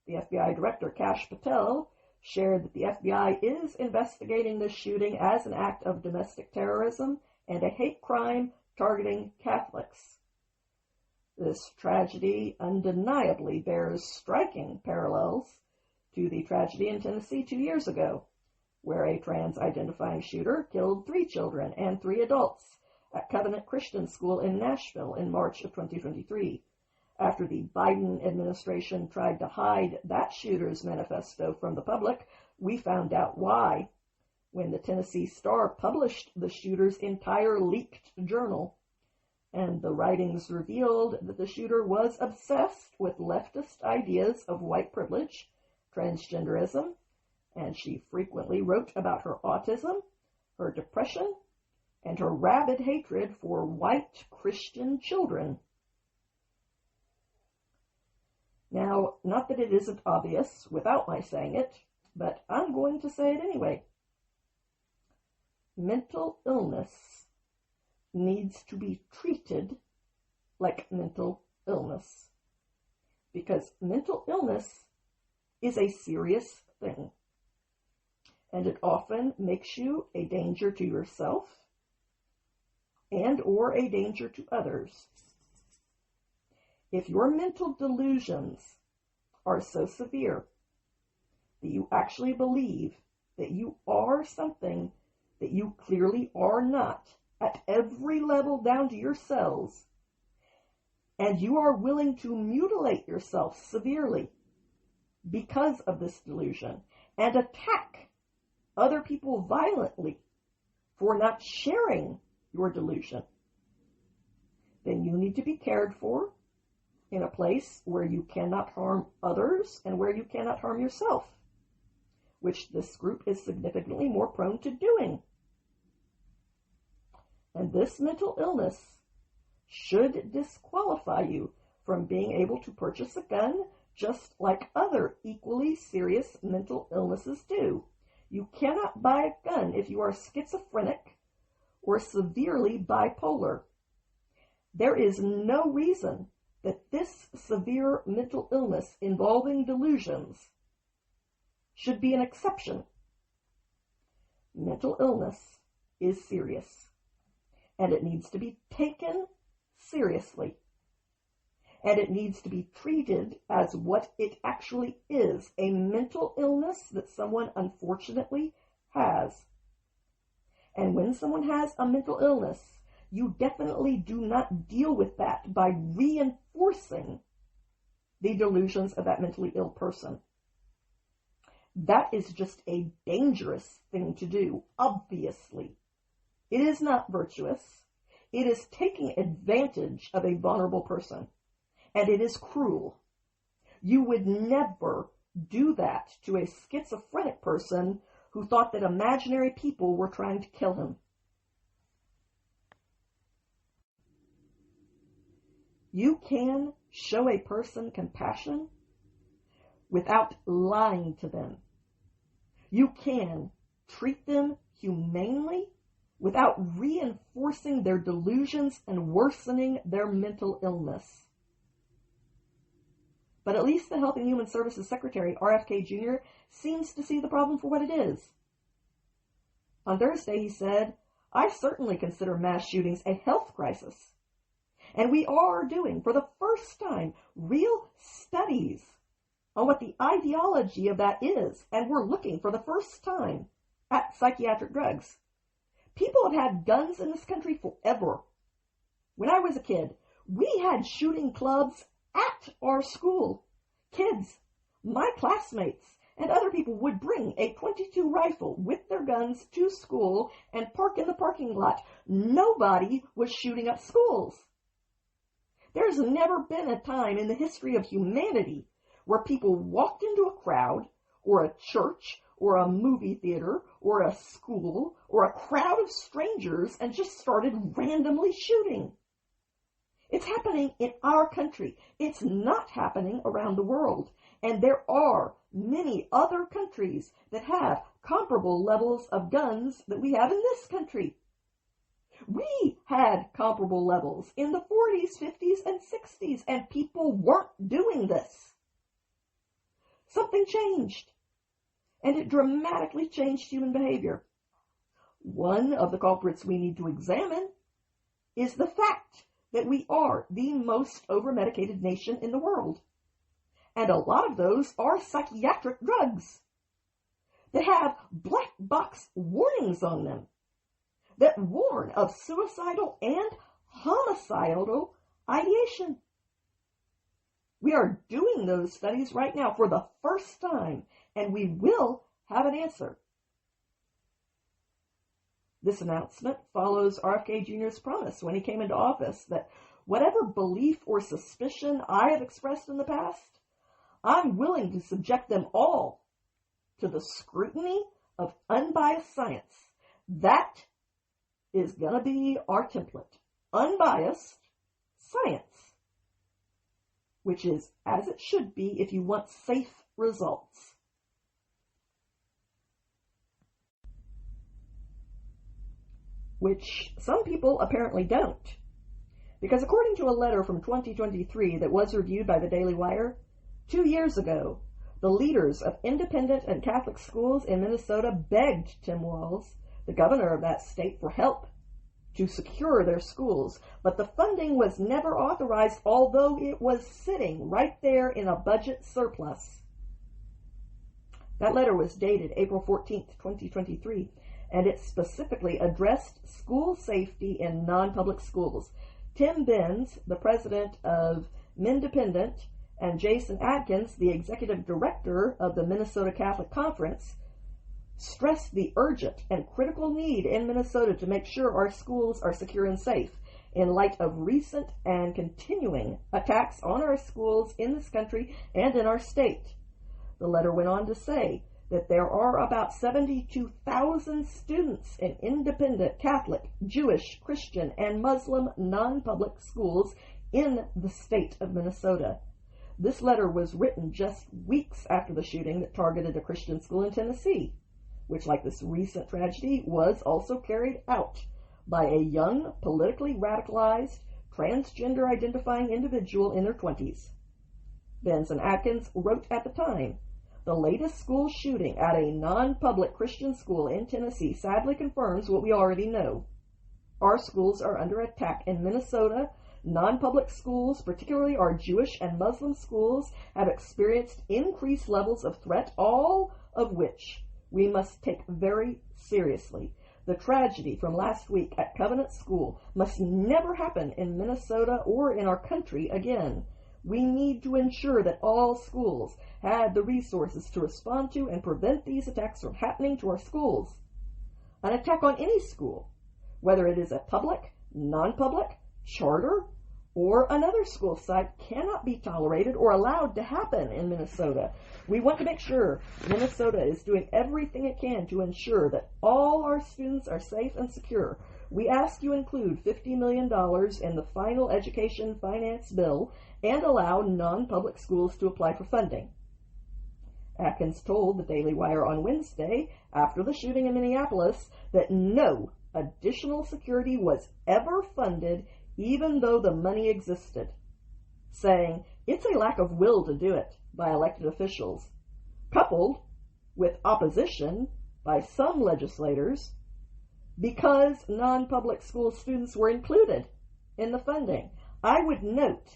the FBI Director Kash Patel shared that the FBI is investigating this shooting as an act of domestic terrorism and a hate crime targeting Catholics. This tragedy undeniably bears striking parallels to the tragedy in Tennessee 2 years ago, where a trans-identifying shooter killed 3 children and 3 adults at Covenant Christian School in Nashville in March of 2023. After the Biden administration tried to hide that shooter's manifesto from the public, we found out why when the Tennessee Star published the shooter's entire leaked journal, and the writings revealed that the shooter was obsessed with leftist ideas of white privilege, transgenderism, and she frequently wrote about her autism, her depression, and her rabid hatred for white Christian children. Now, not that it isn't obvious without my saying it, but I'm going to say it anyway. Mental illness needs to be treated like mental illness, because mental illness is a serious thing, and it often makes you a danger to yourself and or a danger to others. If your mental delusions are so severe that you actually believe that you are something that you clearly are not at every level down to your cells, and you are willing to mutilate yourself severely because of this delusion and attack other people violently for not sharing your delusion, then you need to be cared for in a place where you cannot harm others and where you cannot harm yourself, which this group is significantly more prone to doing. And this mental illness should disqualify you from being able to purchase a gun, just like other equally serious mental illnesses do. You cannot buy a gun if you are schizophrenic or severely bipolar. There is no reason that this severe mental illness involving delusions should be an exception. Mental illness is serious, and it needs to be taken seriously, and it needs to be treated as what it actually is, a mental illness that someone unfortunately has. And when someone has a mental illness, you definitely do not deal with that by reinforcing the delusions of that mentally ill person. That is just a dangerous thing to do, obviously. It is not virtuous. It is taking advantage of a vulnerable person, and it is cruel. You would never do that to a schizophrenic person who thought that imaginary people were trying to kill him. You can show a person compassion without lying to them. You can treat them humanely without reinforcing their delusions and worsening their mental illness. But at least the Health and Human Services Secretary, RFK Jr., seems to see the problem for what it is. On Thursday, he said, "I certainly consider mass shootings a health crisis. And we are doing, for the first time, real studies on what the ideology of that is. And we're looking for the first time at psychiatric drugs. People have had guns in this country forever. When I was a kid, we had shooting clubs at our school. Kids, my classmates, and other people would bring a .22 rifle with their guns to school and park in the parking lot. Nobody was shooting up schools. There's never been a time in the history of humanity where people walked into a crowd or a church or a movie theater or a school or a crowd of strangers and just started randomly shooting. It's happening in our country. It's not happening around the world. And there are many other countries that have comparable levels of guns that we have in this country. We had comparable levels in the 40s, 50s, and 60s, and people weren't doing this. Something changed, and it dramatically changed human behavior. One of the culprits we need to examine is the fact that we are the most over-medicated nation in the world. And a lot of those are psychiatric drugs that have black box warnings on them that warn of suicidal and homicidal ideation. We are doing those studies right now for the first time, and we will have an answer. This announcement follows RFK Jr.'s promise when he came into office that whatever belief or suspicion I have expressed in the past, I'm willing to subject them all to the scrutiny of unbiased science. That is going to be our template. Unbiased science, which is as it should be if you want safe results. Which some people apparently don't. Because according to a letter from 2023 that was reviewed by the Daily Wire, 2 years ago, the leaders of independent and Catholic schools in Minnesota begged Tim Walz, the governor of that state, for help to secure their schools, but the funding was never authorized, although it was sitting right there in a budget surplus. That letter was dated April 14th, 2023, and it specifically addressed school safety in non-public schools. Tim Benz, the president of Mindependent, and Jason Adkins, the executive director of the Minnesota Catholic Conference, stressed the urgent and critical need in Minnesota to make sure our schools are secure and safe in light of recent and continuing attacks on our schools in this country and in our state. The letter went on to say that there are about 72,000 students in independent Catholic, Jewish, Christian, and Muslim non-public schools in the state of Minnesota. This letter was written just weeks after the shooting that targeted a Christian school in Tennessee, which, like this recent tragedy, was also carried out by a young, politically radicalized, transgender-identifying individual in their 20s. Benz and Atkins wrote at the time, "The latest school shooting at a non-public Christian school in Tennessee sadly confirms what we already know. Our schools are under attack in Minnesota. Non-public schools, particularly our Jewish and Muslim schools, have experienced increased levels of threat, all of which we must take very seriously. The tragedy from last week at Covenant School must never happen in Minnesota or in our country again. We need to ensure that all schools have the resources to respond to and prevent these attacks from happening to our schools. An attack on any school, whether it is a public, non-public, charter, or another school site, cannot be tolerated or allowed to happen in Minnesota. We want to make sure Minnesota is doing everything it can to ensure that all our students are safe and secure. we ask you include $50 million in the final education finance bill and allow non-public schools to apply for funding. Atkins told the Daily Wire on Wednesday, after the shooting in Minneapolis, that no additional security was ever funded, even though the money existed, saying it's a lack of will to do it by elected officials, coupled with opposition by some legislators because non-public school students were included in the funding. I would note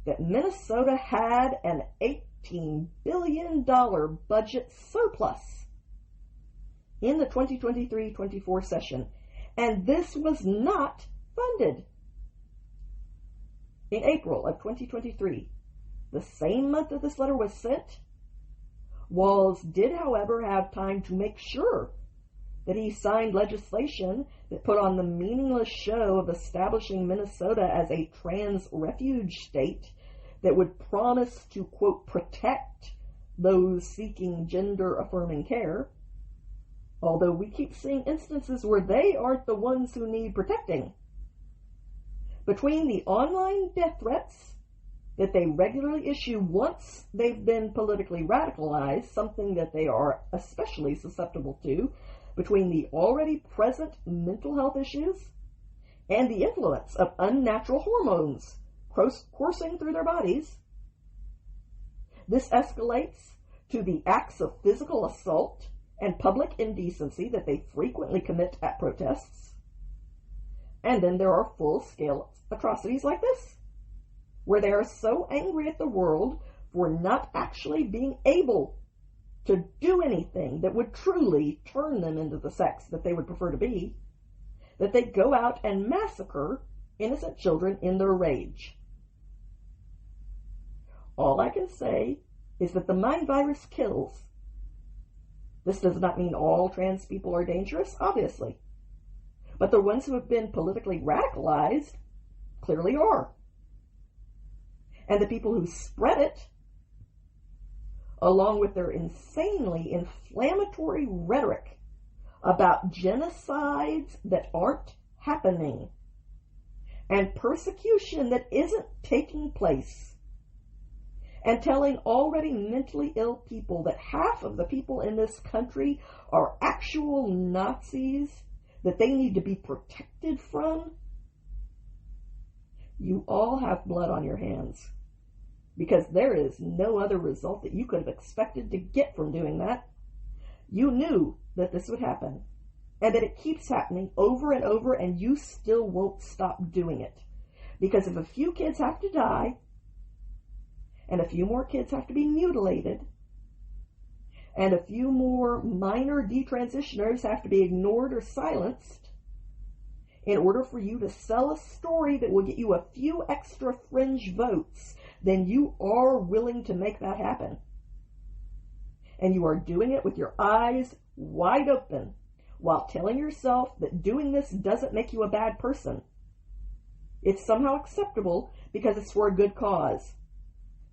that Minnesota had an $18 billion budget surplus in the 2023-24 session, and this was not funded. In April of 2023, the same month that this letter was sent, Walz did, however, have time to make sure that he signed legislation that put on the meaningless show of establishing Minnesota as a trans refuge state that would promise to, quote, protect those seeking gender-affirming care, although we keep seeing instances where they aren't the ones who need protecting. Between the online death threats that they regularly issue once they've been politically radicalized, something that they are especially susceptible to, between the already present mental health issues and the influence of unnatural hormones coursing through their bodies, this escalates to the acts of physical assault and public indecency that they frequently commit at protests. And then there are full-scale atrocities like this, where they are so angry at the world for not actually being able to do anything that would truly turn them into the sex that they would prefer to be, that they go out and massacre innocent children in their rage. All I can say is that the mind virus kills. This does not mean all trans people are dangerous, obviously, but the ones who have been politically radicalized clearly are. And the people who spread it, along with their insanely inflammatory rhetoric about genocides that aren't happening and persecution that isn't taking place, and telling already mentally ill people that half of the people in this country are actual Nazis that they need to be protected from, you all have blood on your hands, because there is no other result that you could have expected to get from doing that. You knew that this would happen, and that it keeps happening over and over, and you still won't stop doing it. Because if a few kids have to die, and a few more kids have to be mutilated, and a few more minor detransitioners have to be ignored or silenced, in order for you to sell a story that will get you a few extra fringe votes, then you are willing to make that happen. And you are doing it with your eyes wide open, while telling yourself that doing this doesn't make you a bad person. It's somehow acceptable because it's for a good cause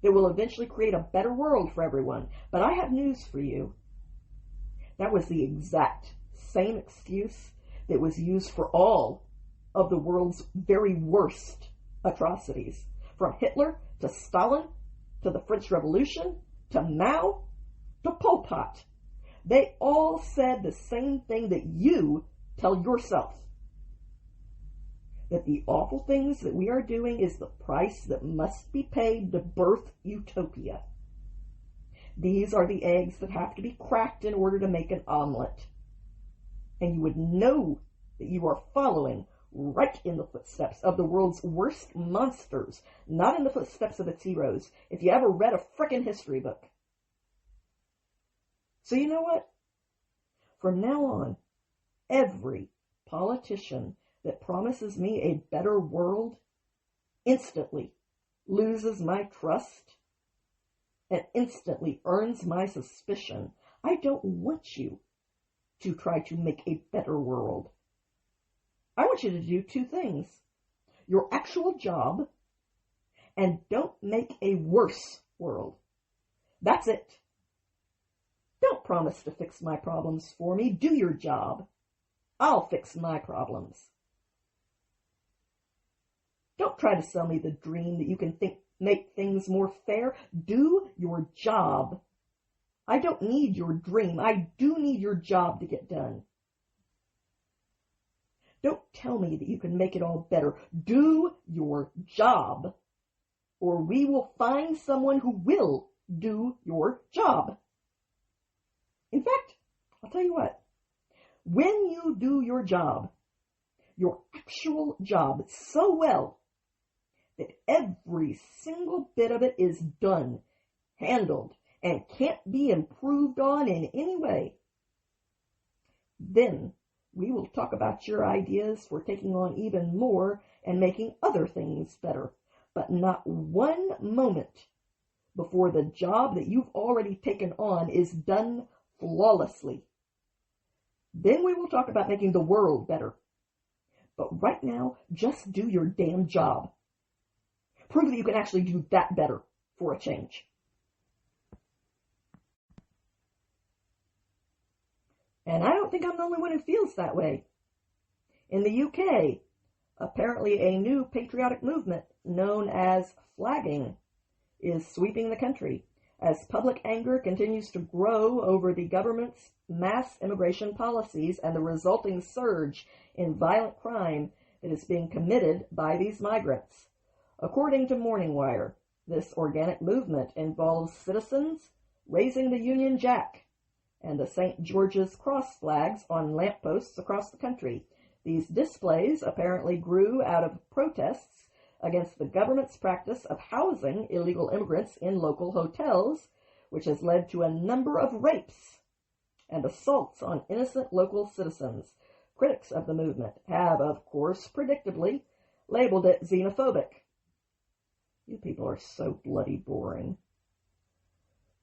that will eventually create a better world for everyone. But I have news for you. That was the exact same excuse that was used for all of the world's very worst atrocities, from Hitler to Stalin to the French Revolution to Mao to Pol Pot. They all said the same thing that you tell yourself, that the awful things that we are doing is the price that must be paid to birth utopia. These are the eggs that have to be cracked in order to make an omelet. And you would know that you are following right in the footsteps of the world's worst monsters, not in the footsteps of its heroes, if you ever read a frickin' history book. So you know what? From now on, every politician that promises me a better world instantly loses my trust and instantly earns my suspicion. I don't want you to try to make a better world. I want you to do two things: your actual job, and don't make a worse world. That's it. Don't promise to fix my problems for me. Do your job. I'll fix my problems. Don't try to sell me the dream that you can make things more fair. Do your job. I don't need your dream. I do need your job to get done. Don't tell me that you can make it all better. Do your job, or we will find someone who will do your job. In fact, I'll tell you what. When you do your job, your actual job, so well that every single bit of it is done, handled, and can't be improved on in any way, then we will talk about your ideas for taking on even more and making other things better, but not one moment before the job that you've already taken on is done flawlessly. Then we will talk about making the world better. But right now, just do your damn job. Prove that you can actually do that better for a change. And I don't think I'm the only one who feels that way. In the UK, apparently a new patriotic movement known as flagging is sweeping the country as public anger continues to grow over the government's mass immigration policies and the resulting surge in violent crime that is being committed by these migrants. According to Morning Wire, this organic movement involves citizens raising the Union Jack and the St. George's Cross flags on lampposts across the country. These displays apparently grew out of protests against the government's practice of housing illegal immigrants in local hotels, which has led to a number of rapes and assaults on innocent local citizens. Critics of the movement have, of course, predictably, labeled it xenophobic. You people are so bloody boring.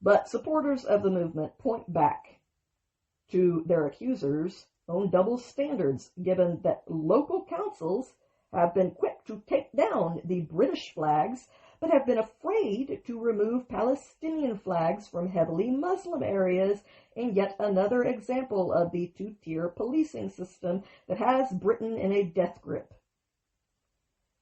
But supporters of the movement point back to their accusers' own double standards, given that local councils have been quick to take down the British flags, but have been afraid to remove Palestinian flags from heavily Muslim areas, in yet another example of the two-tier policing system that has Britain in a death grip.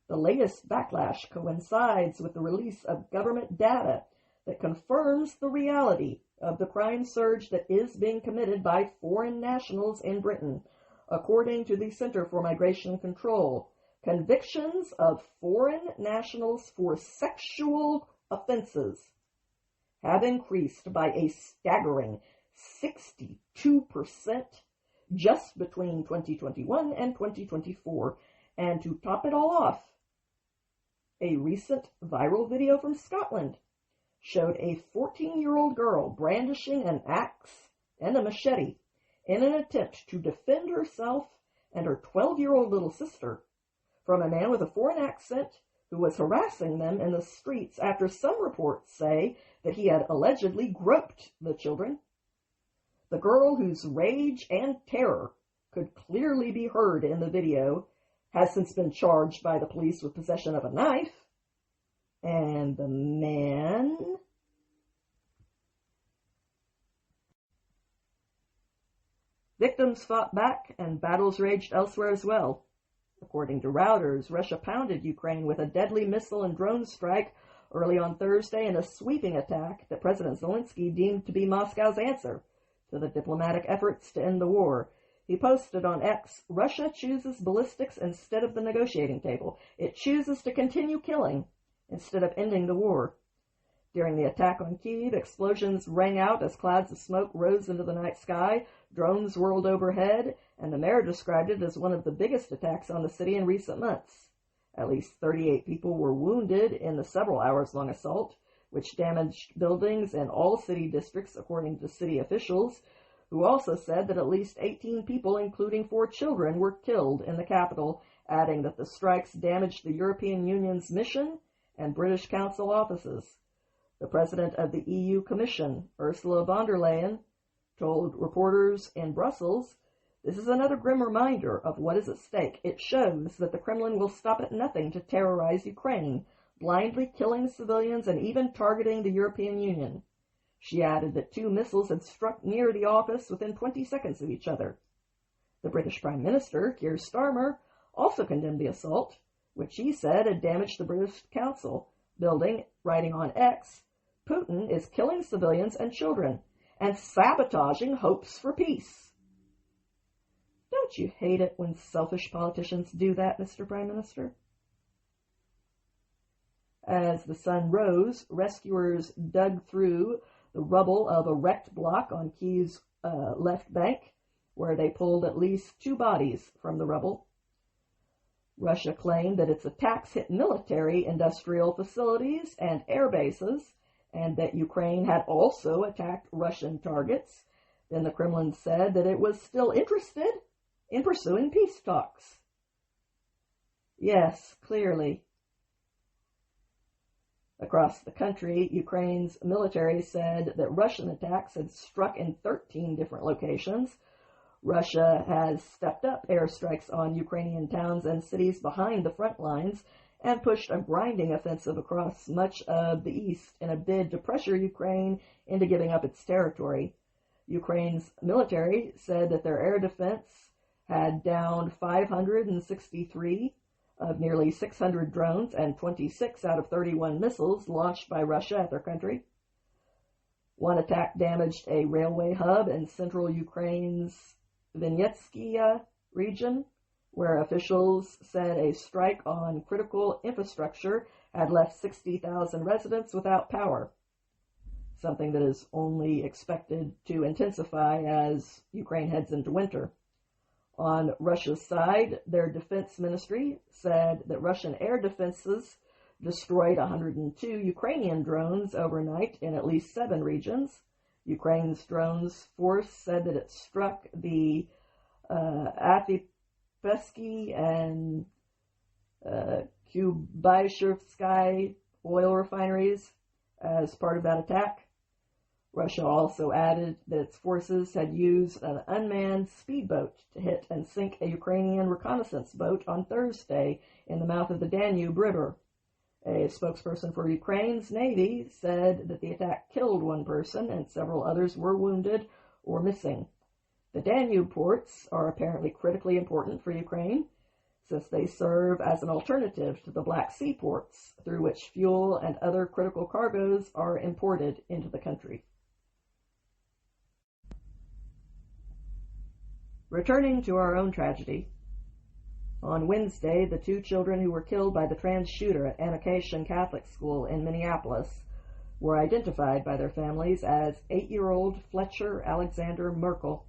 The latest backlash coincides with the release of government data that confirms the reality of the crime surge that is being committed by foreign nationals in Britain. According to the Center for Migration Control, convictions of foreign nationals for sexual offenses have increased by a staggering 62% just between 2021 and 2024. And to top it all off, a recent viral video from Scotland showed a 14-year-old girl brandishing an axe and a machete in an attempt to defend herself and her 12-year-old little sister from a man with a foreign accent who was harassing them in the streets after some reports say that he had allegedly groped the children. The girl, whose rage and terror could clearly be heard in the video, has since been charged by the police with possession of a knife. And the man... Victims fought back, and battles raged elsewhere as well. According to Reuters, Russia pounded Ukraine with a deadly missile and drone strike early on Thursday in a sweeping attack that President Zelensky deemed to be Moscow's answer to the diplomatic efforts to end the war. He posted on X, "Russia chooses ballistics instead of the negotiating table. It chooses to continue killing instead of ending the war." During the attack on Kyiv, explosions rang out as clouds of smoke rose into the night sky, drones whirled overhead, and the mayor described it as one of the biggest attacks on the city in recent months. At least 38 people were wounded in the several hours-long assault, which damaged buildings in all city districts, according to city officials, who also said that at least 18 people, including 4 children, were killed in the capital, adding that the strikes damaged the European Union's mission and British Council offices. The president of the EU Commission, Ursula von der Leyen, told reporters in Brussels, "This is another grim reminder of what is at stake. It shows that the Kremlin will stop at nothing to terrorize Ukraine, blindly killing civilians and even targeting the European Union." She added that 2 missiles had struck near the office within 20 seconds of each other. The British Prime Minister, Keir Starmer, also condemned the assault, which he said had damaged the British Council building, writing on X, "Putin is killing civilians and children and sabotaging hopes for peace." Don't you hate it when selfish politicians do that, Mr. Prime Minister? As the sun rose, rescuers dug through the rubble of a wrecked block on Kiev's left bank, where they pulled at least 2 bodies from the rubble. Russia claimed that its attacks hit military industrial facilities and air bases, and that Ukraine had also attacked Russian targets. Then the Kremlin said that it was still interested in pursuing peace talks. Yes, clearly. Across the country, Ukraine's military said that Russian attacks had struck in 13 different locations. Russia has stepped up airstrikes on Ukrainian towns and cities behind the front lines and pushed a grinding offensive across much of the east in a bid to pressure Ukraine into giving up its territory. Ukraine's military said that their air defense had downed 563 of nearly 600 drones and 26 out of 31 missiles launched by Russia at their country. One attack damaged a railway hub in central Ukraine's Vinnytskaya region, where officials said a strike on critical infrastructure had left 60,000 residents without power, something that is only expected to intensify as Ukraine heads into winter. On Russia's side, their defense ministry said that Russian air defenses destroyed 102 Ukrainian drones overnight in at least 7 regions. Ukraine's drones force said that it struck the Abbey and Kubaishevsky oil refineries as part of that attack. Russia also added that its forces had used an unmanned speedboat to hit and sink a Ukrainian reconnaissance boat on Thursday in the mouth of the Danube River. A spokesperson for Ukraine's Navy said that the attack killed 1 person and several others were wounded or missing. The Danube ports are apparently critically important for Ukraine, since they serve as an alternative to the Black Sea ports, through which fuel and other critical cargoes are imported into the country. Returning to our own tragedy, on Wednesday, the 2 children who were killed by the trans shooter at Annocation Catholic School in Minneapolis were identified by their families as 8-year-old Fletcher Alexander Merkel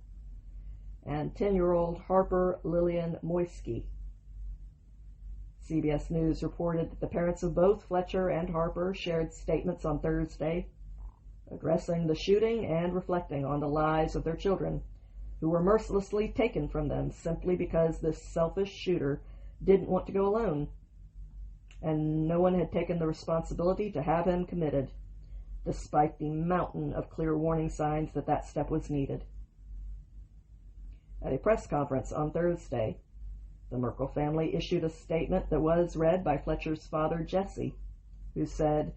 and 10-year-old Harper Lillian Moisky. CBS News reported that the parents of both Fletcher and Harper shared statements on Thursday, addressing the shooting and reflecting on the lives of their children, who were mercilessly taken from them simply because this selfish shooter didn't want to go alone, and no one had taken the responsibility to have him committed, despite the mountain of clear warning signs that that step was needed. At a press conference on Thursday, the Merkel family issued a statement that was read by Fletcher's father, Jesse, who said,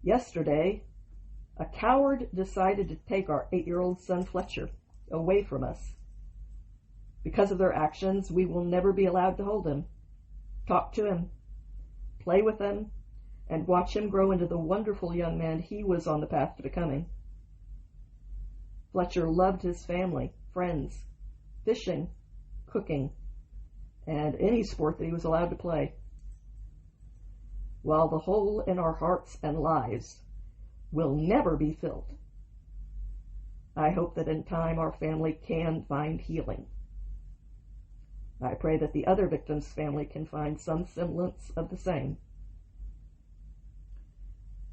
"Yesterday, a coward decided to take our 8-year-old son Fletcher away from us. Because of their actions, we will never be allowed to hold him, talk to him, play with him, and watch him grow into the wonderful young man he was on the path to becoming. Fletcher loved his family, friends, fishing, cooking, and any sport that he was allowed to play. While the hole in our hearts and lives will never be filled, I hope that in time our family can find healing. I pray that the other victim's family can find some semblance of the same."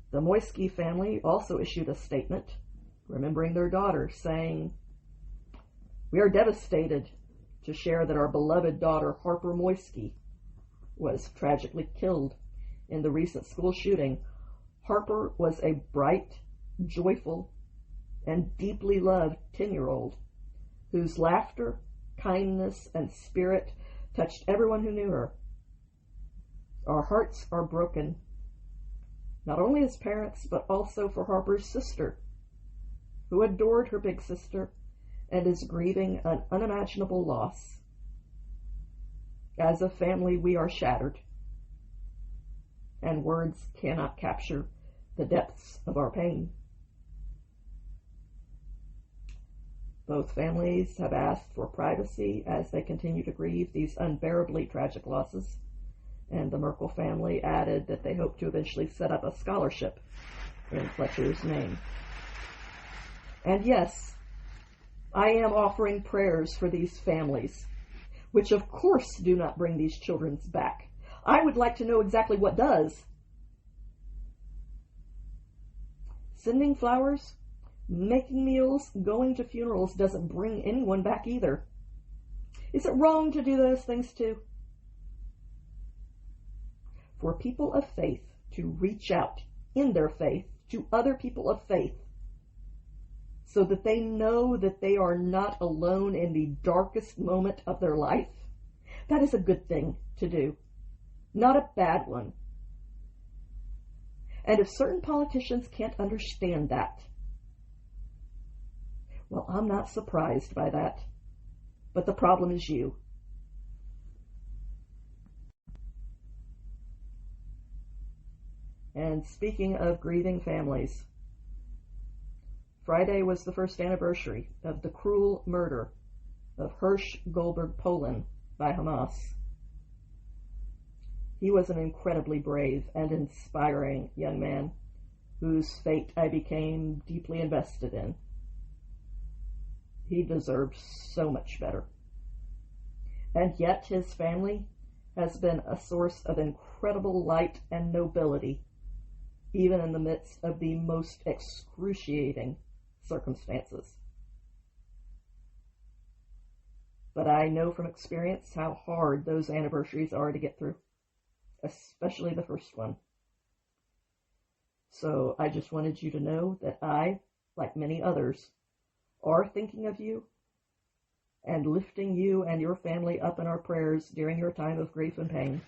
The Moisky family also issued a statement remembering their daughter, saying, "We are devastated to share that our beloved daughter Harper Moisky was tragically killed in the recent school shooting. Harper was a bright, joyful, and deeply loved 10-year-old whose laughter, kindness, and spirit touched everyone who knew her. Our hearts are broken, not only as parents, but also for Harper's sister, who adored her big sister and is grieving an unimaginable loss. As a family, we are shattered, and words cannot capture the depths of our pain. Both families have asked for privacy as they continue to grieve these unbearably tragic losses, and the Merkel family added that they hope to eventually set up a scholarship in Fletcher's name. And yes, I am offering prayers for these families, which of course do not bring these children back. I would like to know exactly what does. Sending flowers, making meals, going to funerals doesn't bring anyone back either. Is it wrong to do those things too? For people of faith to reach out in their faith to other people of faith so that they know that they are not alone in the darkest moment of their life, that is a good thing to do, not a bad one. And if certain politicians can't understand that, well, I'm not surprised by that. But the problem is you. And speaking of grieving families, Friday was the first anniversary of the cruel murder of Hirsch Goldberg Polin by Hamas. He was an incredibly brave and inspiring young man whose fate I became deeply invested in. He deserved so much better. And yet his family has been a source of incredible light and nobility, even in the midst of the most excruciating circumstances. But I know from experience how hard those anniversaries are to get through, especially the first one. So I just wanted you to know that I, like many others, are thinking of you and lifting you and your family up in our prayers during your time of grief and pain.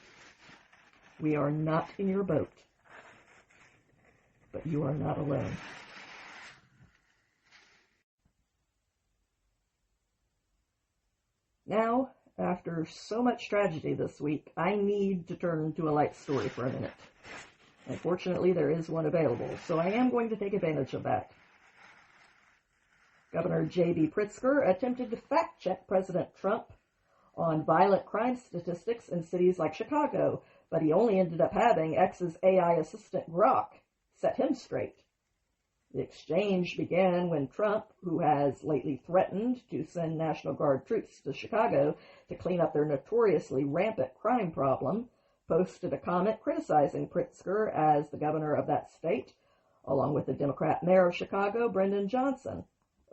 We are not in your boat, but you are not alone. Now, after so much tragedy this week, I need to turn to a light story for a minute. Unfortunately, there is one available, so I am going to take advantage of that. Governor J.B. Pritzker attempted to fact-check President Trump on violent crime statistics in cities like Chicago, but he only ended up having X's AI assistant Grok set him straight. The exchange began when Trump, who has lately threatened to send National Guard troops to Chicago to clean up their notoriously rampant crime problem, posted a comment criticizing Pritzker as the governor of that state, along with the Democrat mayor of Chicago, Brendan Johnson,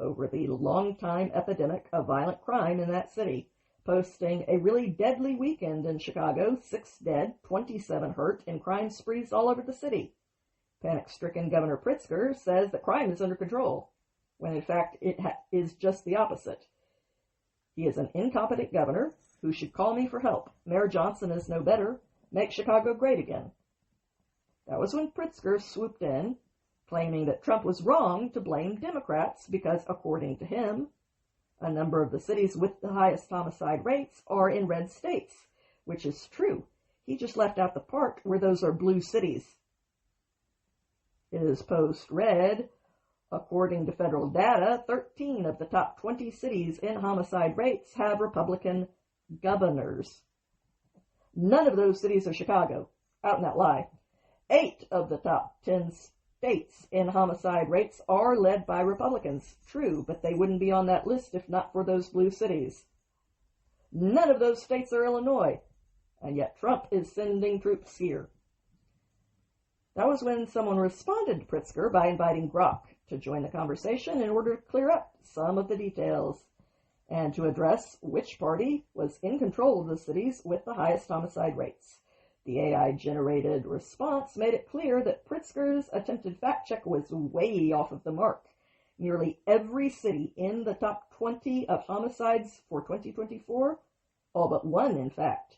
over the long-time epidemic of violent crime in that city, posting a really deadly weekend in Chicago, 6 dead, 27 hurt in crime sprees all over the city. Panic-stricken Governor Pritzker says that crime is under control, when in fact it is just the opposite. He is an incompetent governor who should call me for help. Mayor Johnson is no better. Make Chicago great again. That was when Pritzker swooped in, claiming that Trump was wrong to blame Democrats because, according to him, a number of the cities with the highest homicide rates are in red states, which is true. He just left out the part where those are blue cities. His post read, according to federal data, 13 of the top 20 cities in homicide rates have Republican governors. None of those cities are Chicago. Out in that lie. 8 of the top 10 states in homicide rates are led by Republicans. True, but they wouldn't be on that list if not for those blue cities. None of those states are Illinois, and yet Trump is sending troops here. That was when someone responded to Pritzker by inviting Grok to join the conversation in order to clear up some of the details and to address which party was in control of the cities with the highest homicide rates. The AI-generated response made it clear that Pritzker's attempted fact-check was way off of the mark. Nearly every city in the top 20 of homicides for 2024, all but one in fact,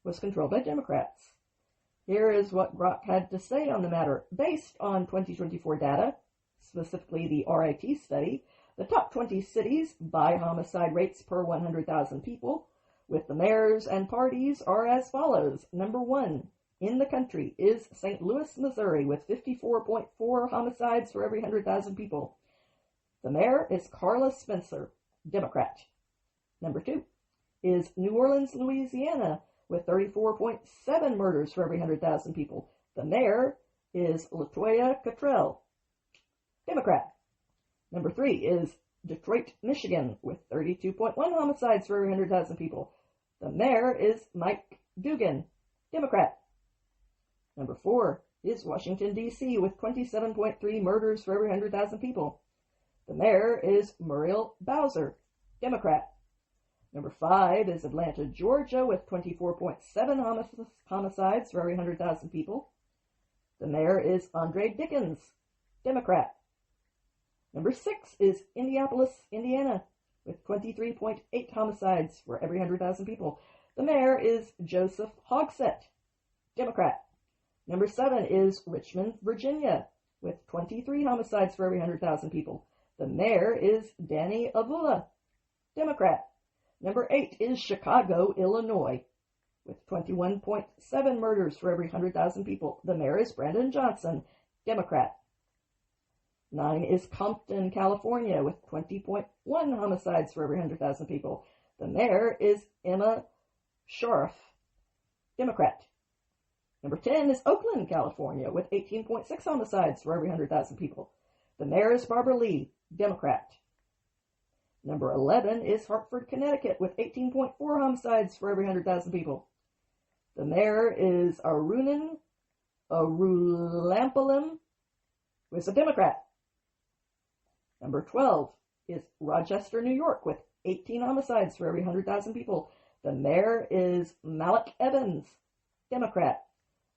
was controlled by Democrats. Here is what Grok had to say on the matter. Based on 2024 data, specifically the RIT study, The top 20 cities by homicide rates per 100,000 people, with the mayors and parties, are as follows. Number 1 in the country is St. Louis, Missouri, with 54.4 homicides for every 100,000 people. The mayor is Carla Spencer, Democrat. Number 2 is New Orleans, Louisiana, with 34.7 murders for every 100,000 people. The mayor is Latoya Cottrell, Democrat. Number 3 is Detroit, Michigan, with 32.1 homicides for every 100,000 people. The mayor is Mike Dugan, Democrat. Number 4 is Washington, D.C., with 27.3 murders for every 100,000 people. The mayor is Muriel Bowser, Democrat. Number 5 is Atlanta, Georgia, with 24.7 homicides for every 100,000 people. The mayor is Andre Dickens, Democrat. Number 6 is Indianapolis, Indiana, with 23.8 homicides for every 100,000 people. The mayor is Joseph Hogsett, Democrat. Number 7 is Richmond, Virginia, with 23 homicides for every 100,000 people. The mayor is Danny Avula, Democrat. Number 8 is Chicago, Illinois, with 21.7 murders for every 100,000 people. The mayor is Brandon Johnson, Democrat. 9 is Compton, California, with 20.1 homicides for every 100,000 people. The mayor is Emma Sheriff, Democrat. Number 10 is Oakland, California, with 18.6 homicides for every 100,000 people. The mayor is Barbara Lee, Democrat. Number 11 is Hartford, Connecticut, with 18.4 homicides for every 100,000 people. The mayor is Arunan Arulampalam, who is a Democrat. Number 12 is Rochester, New York, with 18 homicides for every 100,000 people. The mayor is Malik Evans, Democrat.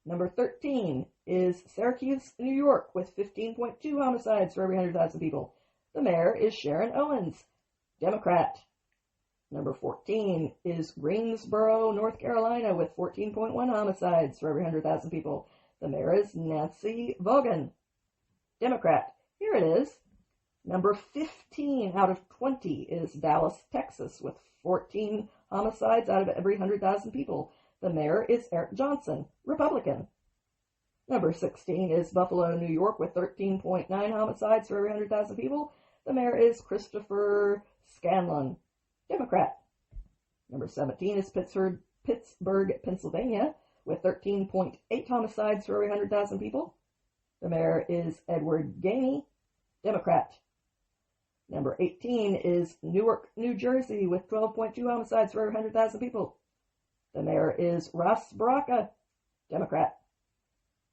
Number 13 is Syracuse, New York, with 15.2 homicides for every 100,000 people. The mayor is Sharon Owens, Democrat. Number 14 is Greensboro, North Carolina, with 14.1 homicides for every 100,000 people. The mayor is Nancy Vaughan, Democrat. Here it is. Number 15 out of 20 is Dallas, Texas, with 14 homicides out of every 100,000 people. The mayor is Eric Johnson, Republican. Number 16 is Buffalo, New York, with 13.9 homicides for every 100,000 people. The mayor is Christopher Scanlon, Democrat. Number 17 is Pittsburgh, Pennsylvania, with 13.8 homicides for every 100,000 people. The mayor is Edward Gainey, Democrat. Number 18 is Newark, New Jersey, with 12.2 homicides for every 100,000 people. The mayor is Ross Baraka, Democrat.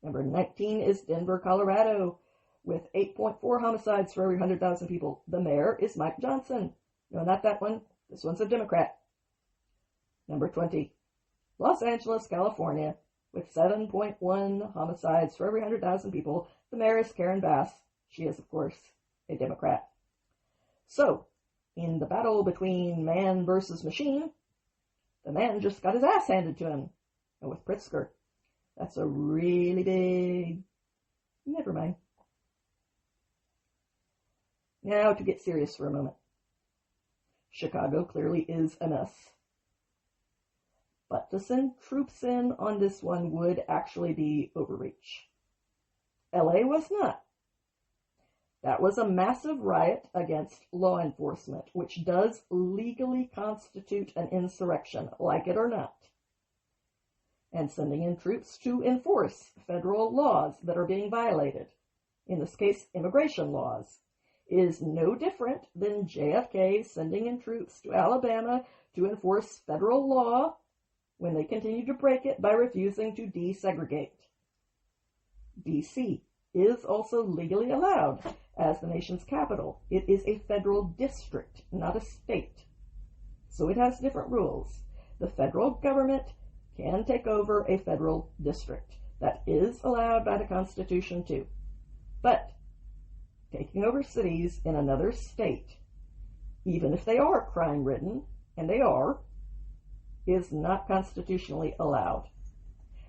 Number 19 is Denver, Colorado, with 8.4 homicides for every 100,000 people. The mayor is Mike Johnson. No, not that one. This one's a Democrat. Number 20, Los Angeles, California, with 7.1 homicides for every 100,000 people. The mayor is Karen Bass. She is, of course, a Democrat. So, in the battle between man versus machine, the man just got his ass handed to him. And with Pritzker, that's a really big... Never mind. Now to get serious for a moment. Chicago clearly is a mess. But to send troops in on this one would actually be overreach. LA was not. That was a massive riot against law enforcement, which does legally constitute an insurrection, like it or not. And sending in troops to enforce federal laws that are being violated, in this case immigration laws, is no different than JFK sending in troops to Alabama to enforce federal law when they continue to break it by refusing to desegregate. D.C. is also legally allowed as the nation's capital. It is a federal district, not a state. So it has different rules. The federal government can take over a federal district. That is allowed by the Constitution too. But taking over cities in another state, even if they are crime-ridden, and they are, is not constitutionally allowed.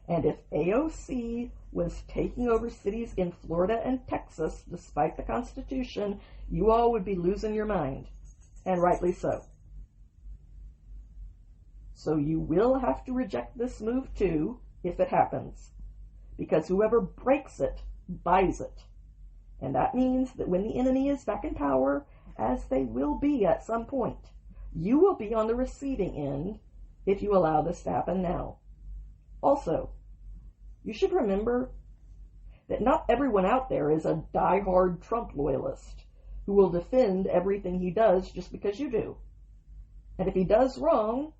And if AOC was taking over cities in Florida and Texas, despite the Constitution, you all would be losing your mind. And rightly so. So you will have to reject this move too, if it happens. Because whoever breaks it, buys it. And that means that when the enemy is back in power, as they will be at some point, you will be on the receiving end if you allow this to happen now. Also, you should remember that not everyone out there is a die-hard Trump loyalist who will defend everything he does just because you do. And if he does wrong,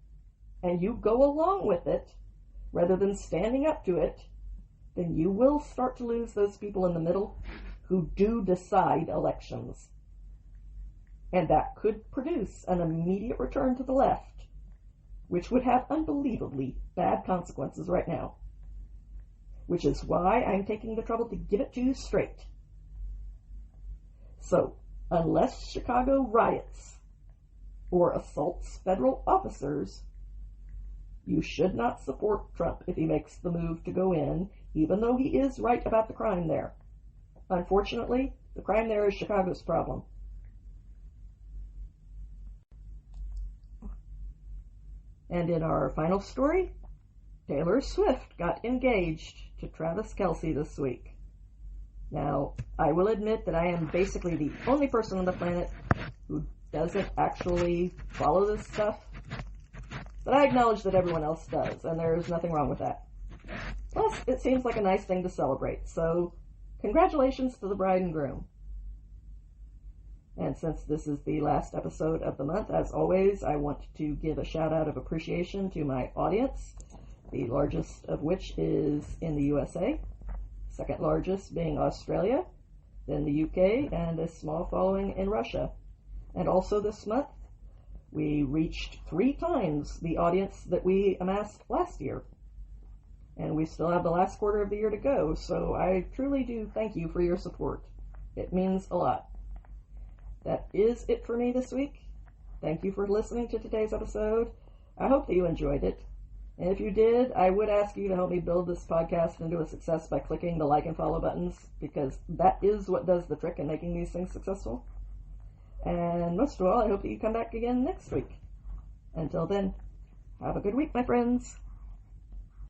and you go along with it, rather than standing up to it, then you will start to lose those people in the middle who do decide elections. And that could produce an immediate return to the left, which would have unbelievably bad consequences right now. Which is why I'm taking the trouble to give it to you straight. So, unless Chicago riots or assaults federal officers, you should not support Trump if he makes the move to go in, even though he is right about the crime there. Unfortunately, the crime there is Chicago's problem. And in our final story, Taylor Swift got engaged to Travis Kelce this week. Now, I will admit that I am basically the only person on the planet who doesn't actually follow this stuff, but I acknowledge that everyone else does, and there's nothing wrong with that. Plus, it seems like a nice thing to celebrate, so congratulations to the bride and groom. And since this is the last episode of the month, as always, I want to give a shout out of appreciation to my audience, the largest of which is in the USA, second largest being Australia, then the UK, and a small following in Russia. And also this month, we reached 3 times the audience that we amassed last year. And we still have the last quarter of the year to go, so I truly do thank you for your support. It means a lot. That is it for me this week. Thank you for listening to today's episode. I hope that you enjoyed it. And if you did, I would ask you to help me build this podcast into a success by clicking the like and follow buttons, because that is what does the trick in making these things successful. And most of all, I hope that you come back again next week. Until then, have a good week, my friends.